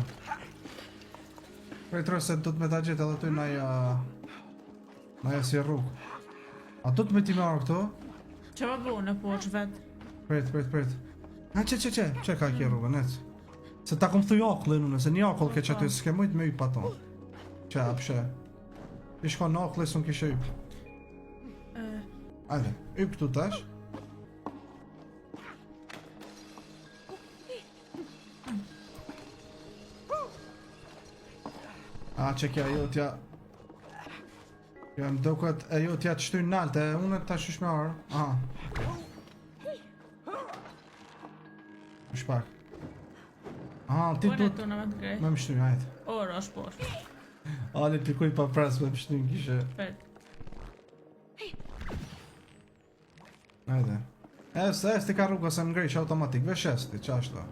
Pritërës se do të me ta gjithë edhe ty naja si rrugë. A do të me ti me arë këto? Që më bu në poq vet? Prit. Që ka kje rrugën, ec. Se ta kom thuj akullin unë, se një akull ke që aty, s'ke mujt me yp ato. Që, apshe. I shko në akull e s'un kishe yp. Ajde, yp këtu tash. Që kja jo t'ja... Jo më duket e jo t'ja të shtyjnë nalt, e unë ta shysh me arë. Aha. Më shpak. Aha, ti Unë e duhet... tu në me të grej. Me më shtyjnë, hajtë. Orë, është posh. Ali pikuj pa pres me më shtyjnë kishe. Pet. Hajde. Esti ka rruga se më ngrish automatik, vesh esti, qa është da.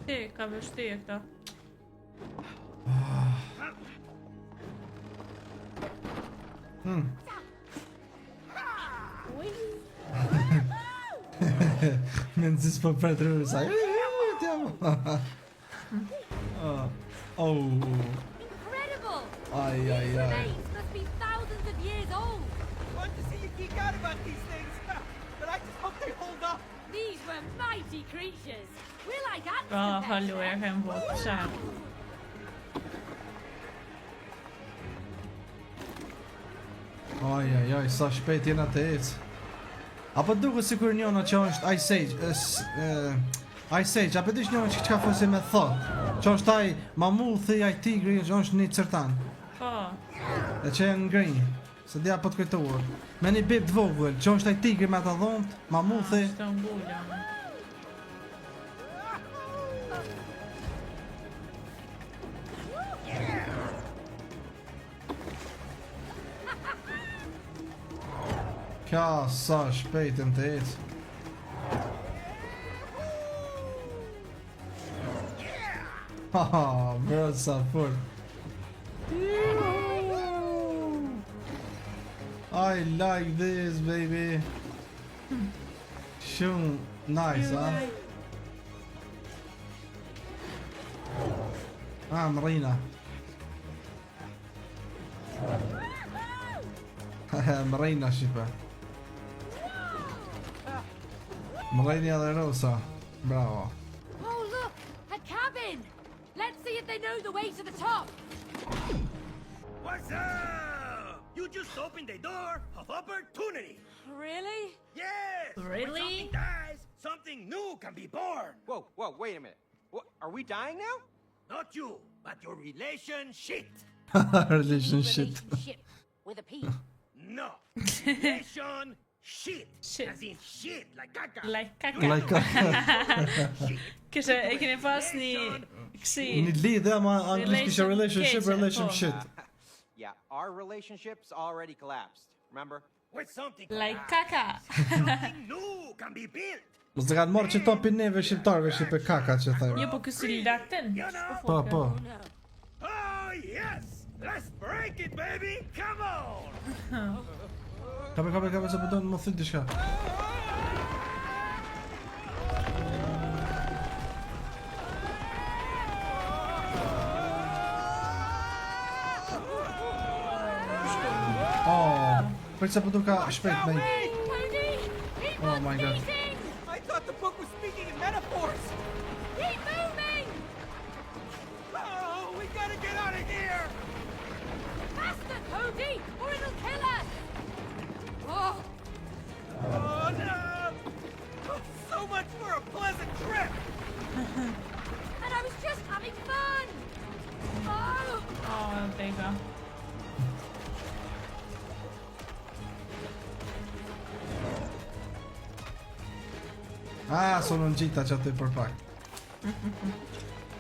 Ti, ka vështi e këta. Me nëzis për për të rrësa. Incredible! Ai. Grenades must be thousands of years old. Fun to see you geek out about these things. But I just hope they hold up. These were mighty creatures. We're like ants Ah, compared hallo, to jeg them. kan få kjær. Ai, sa shpejt jena të ecë. Apo duket sikur njëna që është Ice Age, Ice Age, apo dish njëna që ka fosi me thot. Që është ai mamuthi, ai tigri, që është një cërtan. Po, E që e ngrinj, se dhja po të kujtuar. Me një bib të vogël, që është ai tigri me të dhomët, mamuthi. është ngulla. Kja sa shpejtën të ecë. Haha, bro, sa fort. I like this, baby. Shumë nice, ha? Më rina. Më rejna shqipe. Më rejni edhe Rosa. Bravo. Oh, look! A cabin! Let's see if they know the way to the top! What's up? You just opened the door of opportunity. Really? Yes! Really? When something dies, something new can be born. Whoa, wait a minute. What, are we dying now? Not you, but your relationship. Relationship. Relationship. With a P. No. Relation shit. Shit. As in shit, like caca. Like kaka. Like Shit. Kështë e keni pas një kësi. Një lidhe ama anglisht kisha relationship, relationship. Yeah, our relationship's already collapsed. Remember? With something Like collapsed, kaka. something new can be built. Mos të kanë marrë që topin neve shqiptarve shqipe kaka që Jo, thajme. po kësi latin. Po, po. Oh, yes! Let's break it, baby! Come on! Kape, se përdojnë më thilë diçka. Oh, për se përdu ka shpejt me... Cody! Keep Oh on my God. sneezing! I thought the book was speaking in metaphors. Keep moving! Oh, we gotta get out of here! Faster, Cody! Or it'll kill us! Oh, Oh, no! Oh, so much for a pleasant trip! and I was just having fun! Oh! Oh, tega. Ah, sono në gjita që aty për pak.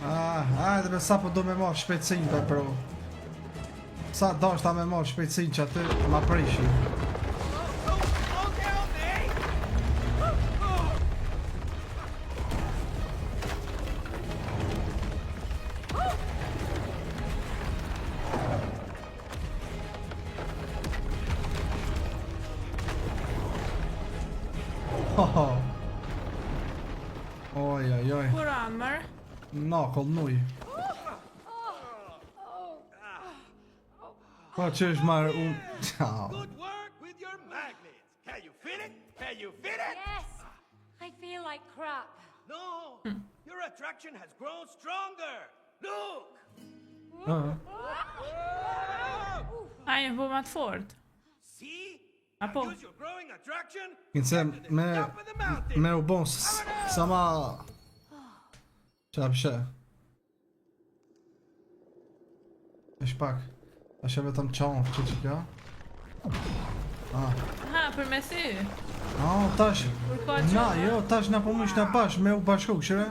Edhe me sa po do me marrë shpejtësin për pro. Sa do është ta me marrë shpejtësin që aty ma prishi. Oh, slow down, eh? Oh. Hoho. Oj, oj, oj. Kur amër? Nakull nuj. Po që është marrë unë... Good work with your magnets. Can you fit it? Can you fit it? Yes! I feel like crap. No, your attraction has grown stronger. Look. Ai po më të fort. See? Apo. Use your growing attraction. Kinse me... Top of the mountain. Me u bon sa ma... Qa pëshe? E shpak. A shë vetëm qanë që kjo? Ha, për me thy. Tash... Kur ka Na, qënë. jo, tash na po mësh na bash me u bashku, shire?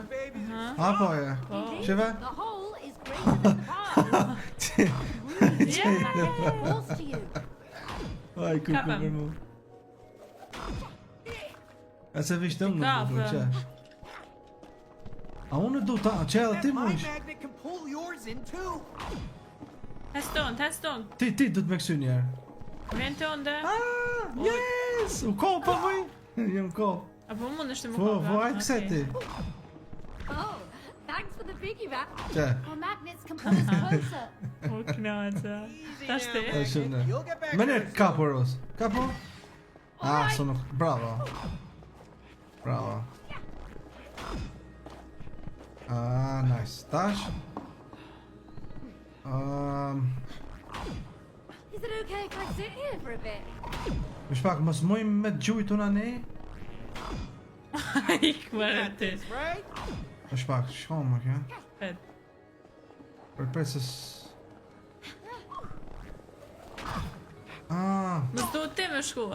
Apo e? Shive? The hole is greater than the bar. Yeah. Balls to you. Aj, ku Kapem. për mu. E se vishtë unë Kapem. nuk du që. A unë du ta, që edhe ti My mësh. magnet can pull yours in too. Teston. Ti du të me kësy njerë. Vjen të ndë. Yes! U ko pa mëj? Jem ko. Apo mund është të më Po, koka? ajtë këse ti. Oh, thanks for the piggyback. Që? Our magnets can pull us closer. O knaca. Tash ti. E shumë You'll get back Mene, there soon. kapo Ros. Kapo? Sono... Bravo. Bravo. Nice. Tash? Is it okay if I sit here for a bit? Më shpak, mos mojmë me gjujt una ne? Ai kërë ti. Right? Më shpak, shkon më kjo. Pet. Për presës... Mos duhet ti me shku,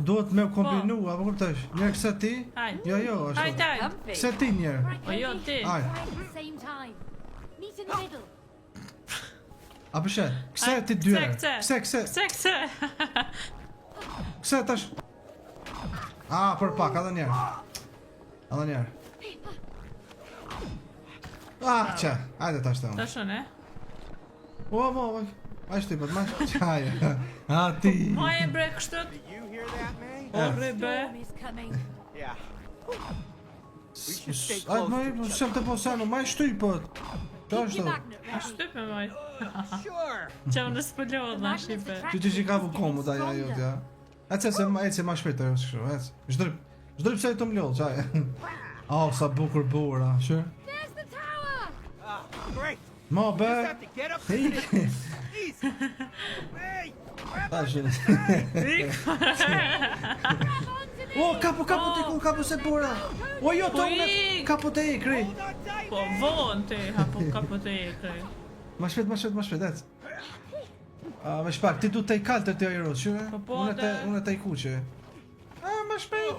Duhet me u kombinu, apo kuptosh? Njerë këse ti? Hajde. Jo, ashtu. Hajde. Comfy. Këse ti njerë? Right, Oh, yo, Cody. ti. Ai. Try at the same time. Meet in the middle. Apo she, këse ti Kse, dyre? kse. Këse. Kse. Këse tash... për pak, edhe njerë. Edhe njerë. Që, hajde tash të unë. Tash unë, O, ajë shtypët, ma qaje. Ti. Ma e bre kështët. You hear that, May? O rribe. Storm is coming. Yeah. Ajë, ma i, shem të posanu, ma i shtypët. Kto Keep your është? magnet A ready. shtyp me moj. Sure. Që unë s'pëllodh na shipe. Ti ka komo da ajo ja. Atë se ecë më shpejt ajo kështu, ec. Çdo pse të më lodh, çaj. Sa bukur bura, sure. There's the tower! Ah, great. Ma Just be. have to get up to Hey. it. Easy. Hey, grab Tash. onto the side. O, kapo se bura. O jo to ik. kapo te ikri. Hold on tight, Po man. vonë ti, hapo kapot e ekri. Ma shpejt, ec. Më shpak, ti du të i kaltër të ajo, sure? Po, Unë të i kuqe. Më shpejt.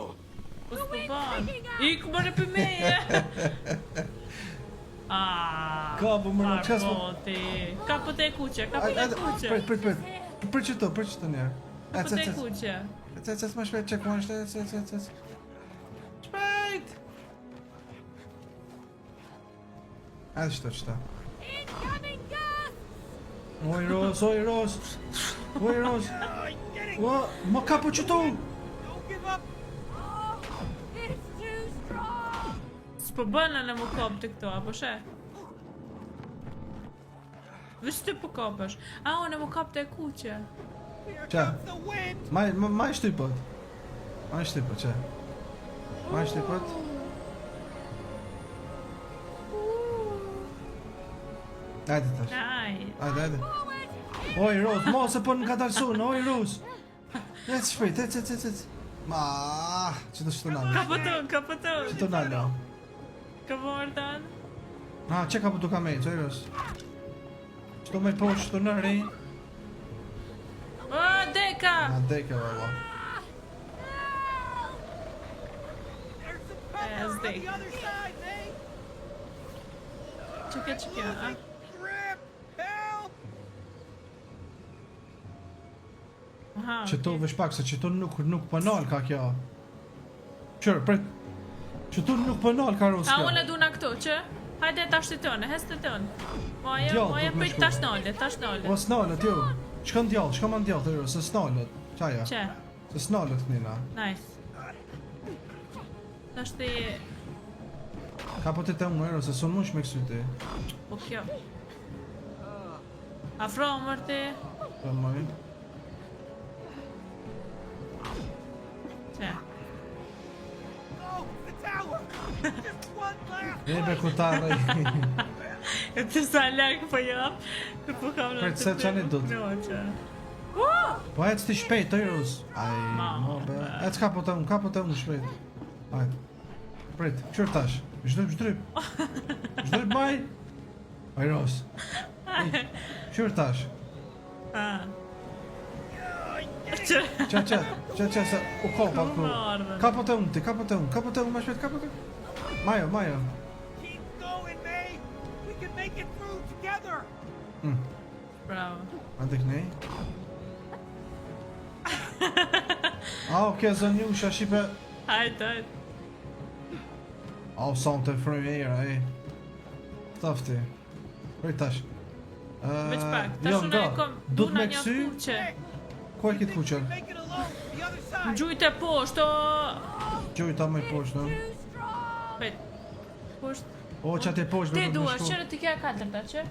Po s'po ban. Ik më në për meje. Kapo më në qas po. Po ti. Kapot e kuqe, kapot e kuqe. Prit. Për çto njerë. Kapot e kuqe. Ec më shpejt, çek më shpejt, ec. Shpejt. Qëta. Incoming gas! Oj Ros. Oh, get it. O, më kapo qëtu. Don't give up. It's too strong! S'po bëna në më kop të këto, apo she? Vesh ty po kopësh. Unë më kap të e kuqe. Here Qa? comes the wind. Ma i shtypot, që. Ma i shtypot. Ajde tash. Ajde. Forward! Oj, Ros, mos e po në ka dalsun, oj, Ros. Ec shpejt, ec. Ma, që të shtonalë. Kapoton. Shtonalë. Ka vërdan. Që ka po të ka mejtë, oj, Ros. Qëto me po shtonari. Deka. Deka, valla. There's some cover on Zdej. the other side, mate. Çka, a? Grip. Help. Aha. Qëto vesh pak, se qëto nuk pënal ka kjo. Qërë, prit. Qëto nuk pënal ka Ros kjo. Unë duna këtu, që? Hajde tash të tonë, hes të tonë. Moja Djallë, po me pëjt shku. tash nollet. O, s'nalët, jo. Shka ma ndjallë, të se s'nalët. Qaja. Që? Se s'nalët kënina. Nice. Tash të Ka po të të unë, se s'unë mush me kësy ti. po kjo. Afro mërti. Po mëj. Që? Oh, the tower. Just one last. Ebe kutarë. E të sa larkë po jam. Kër po kam në Pret, se qani do të? No, që? Po ec ti shpejt, të Ros. Aj, Ma, mo be. be. Ec ka po të unë shpejt. Ajde. Prit, qërë tash? Zhdryp. Maj. Aj, Ros. Qërë tash? Që? Qa, se u kopa Ku ku. më ardhen? Ka po të unë, ma shpejt, ka po të unë. Majo. Keep going, mate. We can make it through together. Bravo. Ante kënej. Oke, zënjusha, shipe. Hajde. Sa më të frëjmë e era, Tafti. Prej tash. Veç pak. Tash Jo, unë e nga. kom Du të duna me një kësy. kuqe. Ku e kitë kuqen? Make it alone. The other Më side. gjujtë e poshtë, Gjoj ta me poshtë, no? Too strong! Pet. Poshtë. O, që atë e poshtë Ti me duash, shku. qërë ti kja katërta, që?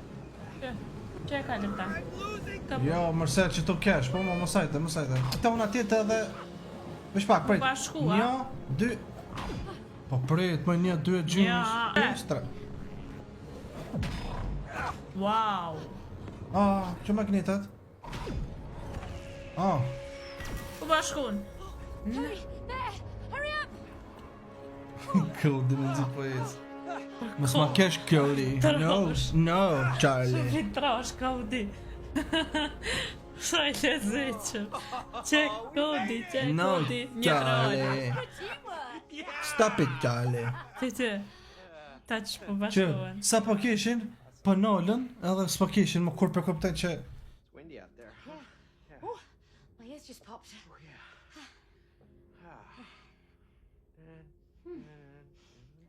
Që e katërta? I'm losing. Ka Jo, mërser që tu kesh, po më sajte. Këta unë atjetë edhe... Vesh pak, prit. Pa shkua. 1, 2... Po prit, më 1, 2, gjymës... Ja. 3. Wow. Që magnetat? Ku pa shkun? Hurry! There! Hurry up! Kodin e zi po ec. Mos ma kesh Cody. No, Charlie. Shumë trash, ka u di. Sa i lezeqëm. Që kodi, No, Një trojë. Charlie. Teamwork! Stop it, Charlie. Ti që? Ta që po Që, bashkohen. sa po kishin, po nolën, edhe s'po kishin, më kur për kuptoj që... It's windy out there. Oh, my ears just popped.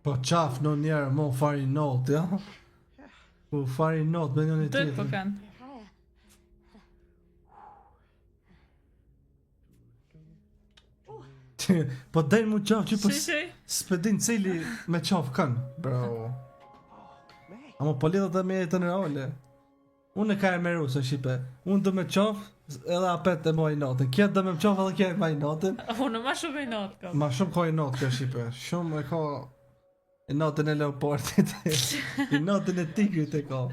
Po qaf në njerë, mo fari not, ja? Po fari not me njën e Dët po tjetër. kanë. Higher. Po dajnë mu qaf, që po Shi. s'pedin cili me qaf kanë, bro. Ama po lidhet dhe me jetën reale. Unë e ka meru se shipe. Unë do me qof edhe apet e moj natën. Kjetë do me qof edhe kjetë maj natën. Unë ma shumë e natë kam. Ma shumë ka i natë kjo shipe. Shumë e ka i natën e leopardit. I natën e tigrit e ka.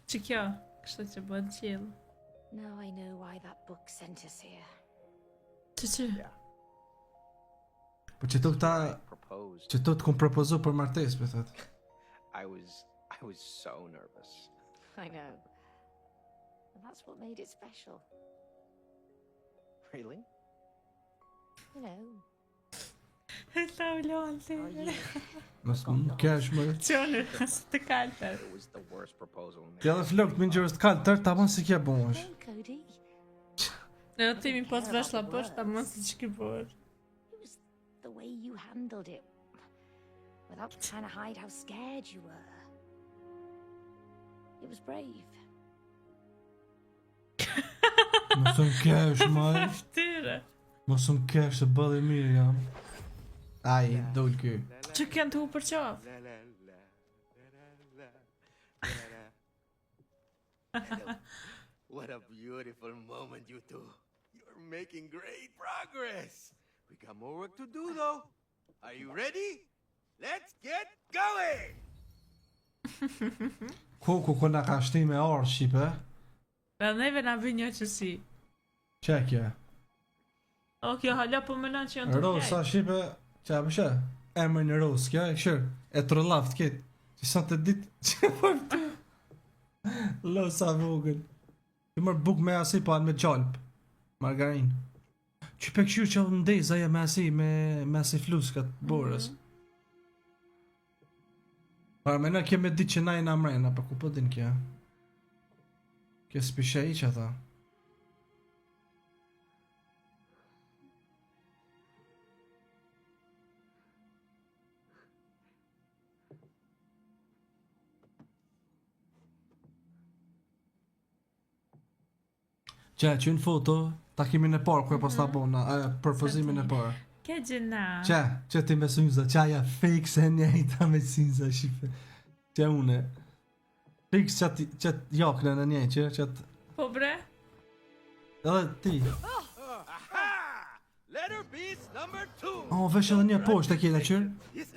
Që kjo, kështu që bëhet qiell. Now I know why that book sent us here. Që? Po që tu këta, Proposed. që tu të kom propozu për martes, për thët. I was so nervous. I know. And that's what made it special. Really? You know, Ta u lolti. are you Mos më kesh më. Qënë, së të kaltër. It was the worst proposal in Ti edhe flokt më njërës të kaltër, ta mos si kje bëmosh. okay, Cody? Në timi po të vesh la poshtë, ta mos si që ki bërë. It was the way you handled it, without trying to hide how scared you were. It was brave. Mos më kesh më. Ftyre. Mos më kesh të bëdhe mirë jam. Ai, dol ky. Që kënë të hu për qafë. La, la, la, la, la, la, la, la. What a beautiful moment, you two. You're making great progress. We got more work to do, though. Are you ready? Let's get going! Ku na ka shti me arë, shipe. Dhe neve na vë një qësi. Që kje? O, kjo hala po mënon që janë të Rosa, shipe, që a pëshe? Emër në Ros, kjo e këshër. E trollaft këtë. Që sa të ditë, që po të... Losa vogël. Që mërë buk me asi, po anë me gjalp. Margarin. Që pe këshur që ndej, zaja me asi fluskat borës. Parë me në keme ditë që na i në mrena, pa ku po din kja. Kjo s'pishe i që ata. Që në foto, takimin e parë, ku e pas ta bona, propozimin e parë. Ke gjena. Që ti me synza, që aja fake se njejta me synza, shife. Që une. Fix që jakne në njej, që Po bre? edhe ti. Aha! Letter beast number 2. Oh, vesh edhe një poshtë e kjeta qërë.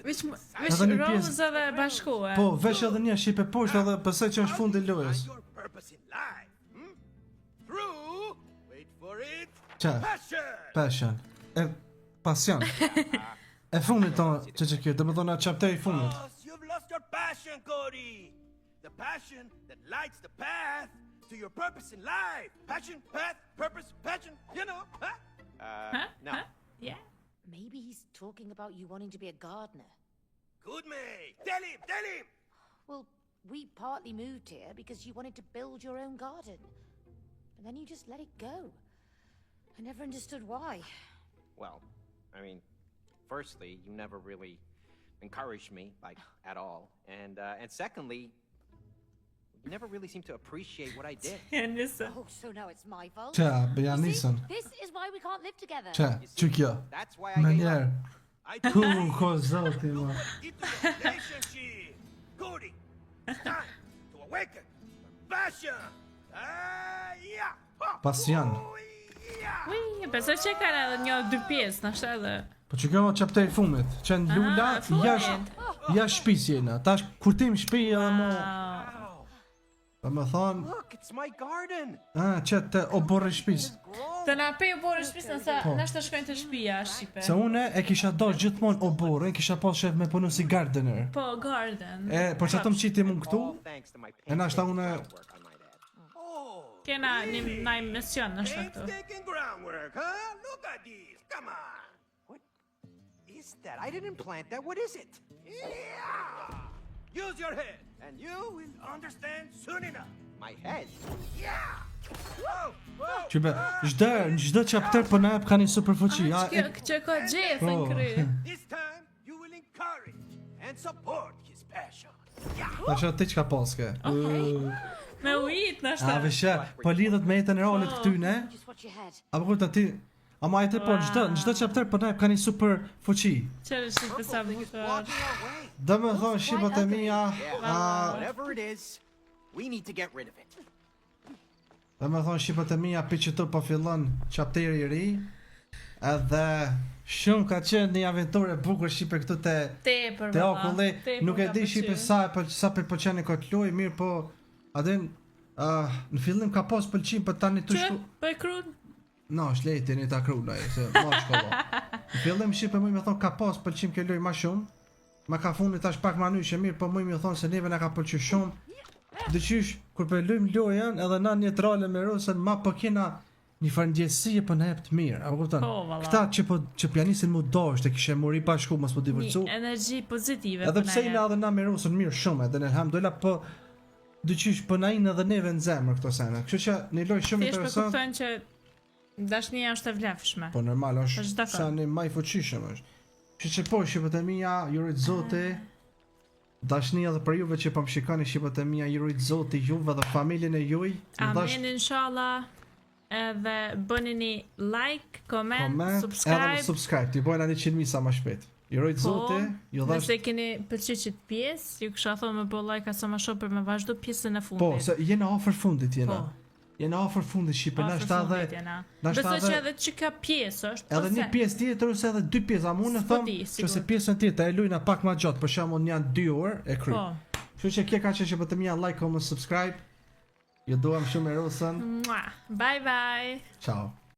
Vesh Edhe një pjesë. rozë dhe bashkue. Po, vesh edhe një shipe poshtë edhe pëse që është fundi lojës. Your purpose in life. Hmm? Through, wait for it, Që? passion. Passion. Pasion. E fundit tonë që kjo, dhe më thonë atë chapteri i fundit. Because you've lost your passion, Cody. The passion that lights the path to your purpose in life. Passion, path, purpose, passion, you know, huh? No. Huh? Yeah. Maybe he's talking about you wanting to be a gardener. Good mate. Tell him. Well, we partly moved here because you wanted to build your own garden. And then you just let it go. I never understood why. Well, I mean, firstly, you never really encouraged me, like, at all. And secondly, you never really seemed to appreciate what I did. Njësë. Oh, so now it's my fault? Që, bëja You see, nisën. this is why we can't live together. Që kjo. That's why I Me gave njerë. up. I Ku, told ko zoti, ma. into your relationship. Cody, it's time to awaken your passion. Yeah. Ha. Pasion. Oh, yeah. Ui, besoj që ka edhe një 2 pjesë, nështë edhe. Po që kjo chapteri i fundit. Që në lula, fundit. jash shpis jena. Tash, kur tim shpi edhe mo... Wow. Dhe më thonë, Look, it's my garden. që të oborë shpis. Të na pe u borë shpisë nësa Po. nështë të shkojnë të shpia, Shqipe. Se une e kisha dosh gjithmonë oborën, kisha pas shef me punu si gardener. Po, garden. Por që atëm qiti mund këtu, All thanks to my e na shta une... groundwork on my dad. Oh. Kena një mision nështë këtu. Painstaking groundwork, huh? Look at this. Come on. What is that? I didn't plant that. What is it? Yeah. Use your head, and you will understand soon enough. My head. Yeah. Whoa, whoa. Qybe, gjdo chapter për na jep ka një super fuqi. Që ka gjithë në kry. This time, you will encourage and support his passion. Yeah. Ta shë ti qka paske. Me ujit nështë. A, vëshë, po lidhët me jetën e rolet këtyne, Just watch your head. apo kur të ti, Ama e te po, në çdo chapter po na ka një super fuqi. Çfarë shipe sa bukur. Blocking our way. Dhe me thonë shqipat e mia, Whatever it is, we need to get rid of it. dhe me thonë shqipat e mia, pi që tu po fillon chapteri i ri, edhe shumë ka qenë një aventurë e bukur shqipe këtu Tepër. te valla, okulli, tepër nuk e ka di pëlqyer. shqipe sa për pëlqeni këtë lojë, mirë po, adin, në fillim ka pas pëlqim, për tani të Që? shku... Po e krun? No, shlejti një ta kruna e, se ma shkova. Në fillim shqipe mu me thonë ka pas pëlqim kjo lojë ma shumë, ma ka fundi tash pak ma nyshe mirë, po mu me thonë se neve na ka pëlqy shumë. Dëqysh, kur për lujmë lojën, edhe na një trale me rusën, ma po kena një farëndjesie po na jep të mirë, apo kupton? Po, valla. Këta që pjanisin mu dosht, e kishe muri bashku, mos po divërcu. Një energji pozitive. Edhe po na pse jep. ina edhe na me rusën mirë shumë, edhe në alhamdulillah, po dëqysh, po na inë edhe neve në zemër këto sene. Kështu që një lojë shumë Thjesht po interesant. kuptojnë që dashnia është e vlefshme. Po normal Është është dakord. sa një maj fuqishëm është. Që që po, shqipët e mija, jurit zoti, dashnia dhe për juve që po më shikoni shqipët e mija, jurit zoti juve dhe familjen e juj. Ju dash Amin inshallah. Edhe bëni një like, comment, comment, edhe subscribe. subscribe, t'ju bojna 100.000 sa më shpejt. Jurit zoti, ju dash... Nëse keni pëlqyer qëtë pjesë, ju kisha thonë me bëj like sa më shumë për me vazhdo pjesën e fundit. Po, se jena ofër fundit jena. Po. Jena ofër fundit shqipe, na Afër 70. fundit jena. na Besoj 70 që edhe çka pjesë është. Edhe një ose- pjesë tjetër ose edhe 2 pjesa, mu në S'po thëmë di, që se sigur. pjesën tjetër e lujna pak ma gjatë, për shembull janë 2 orë e kry. Po. Kështu që kje ka që për të mija like, comment, subscribe. Ju duam shumë e rusën. Mua. Bye bye. Ciao.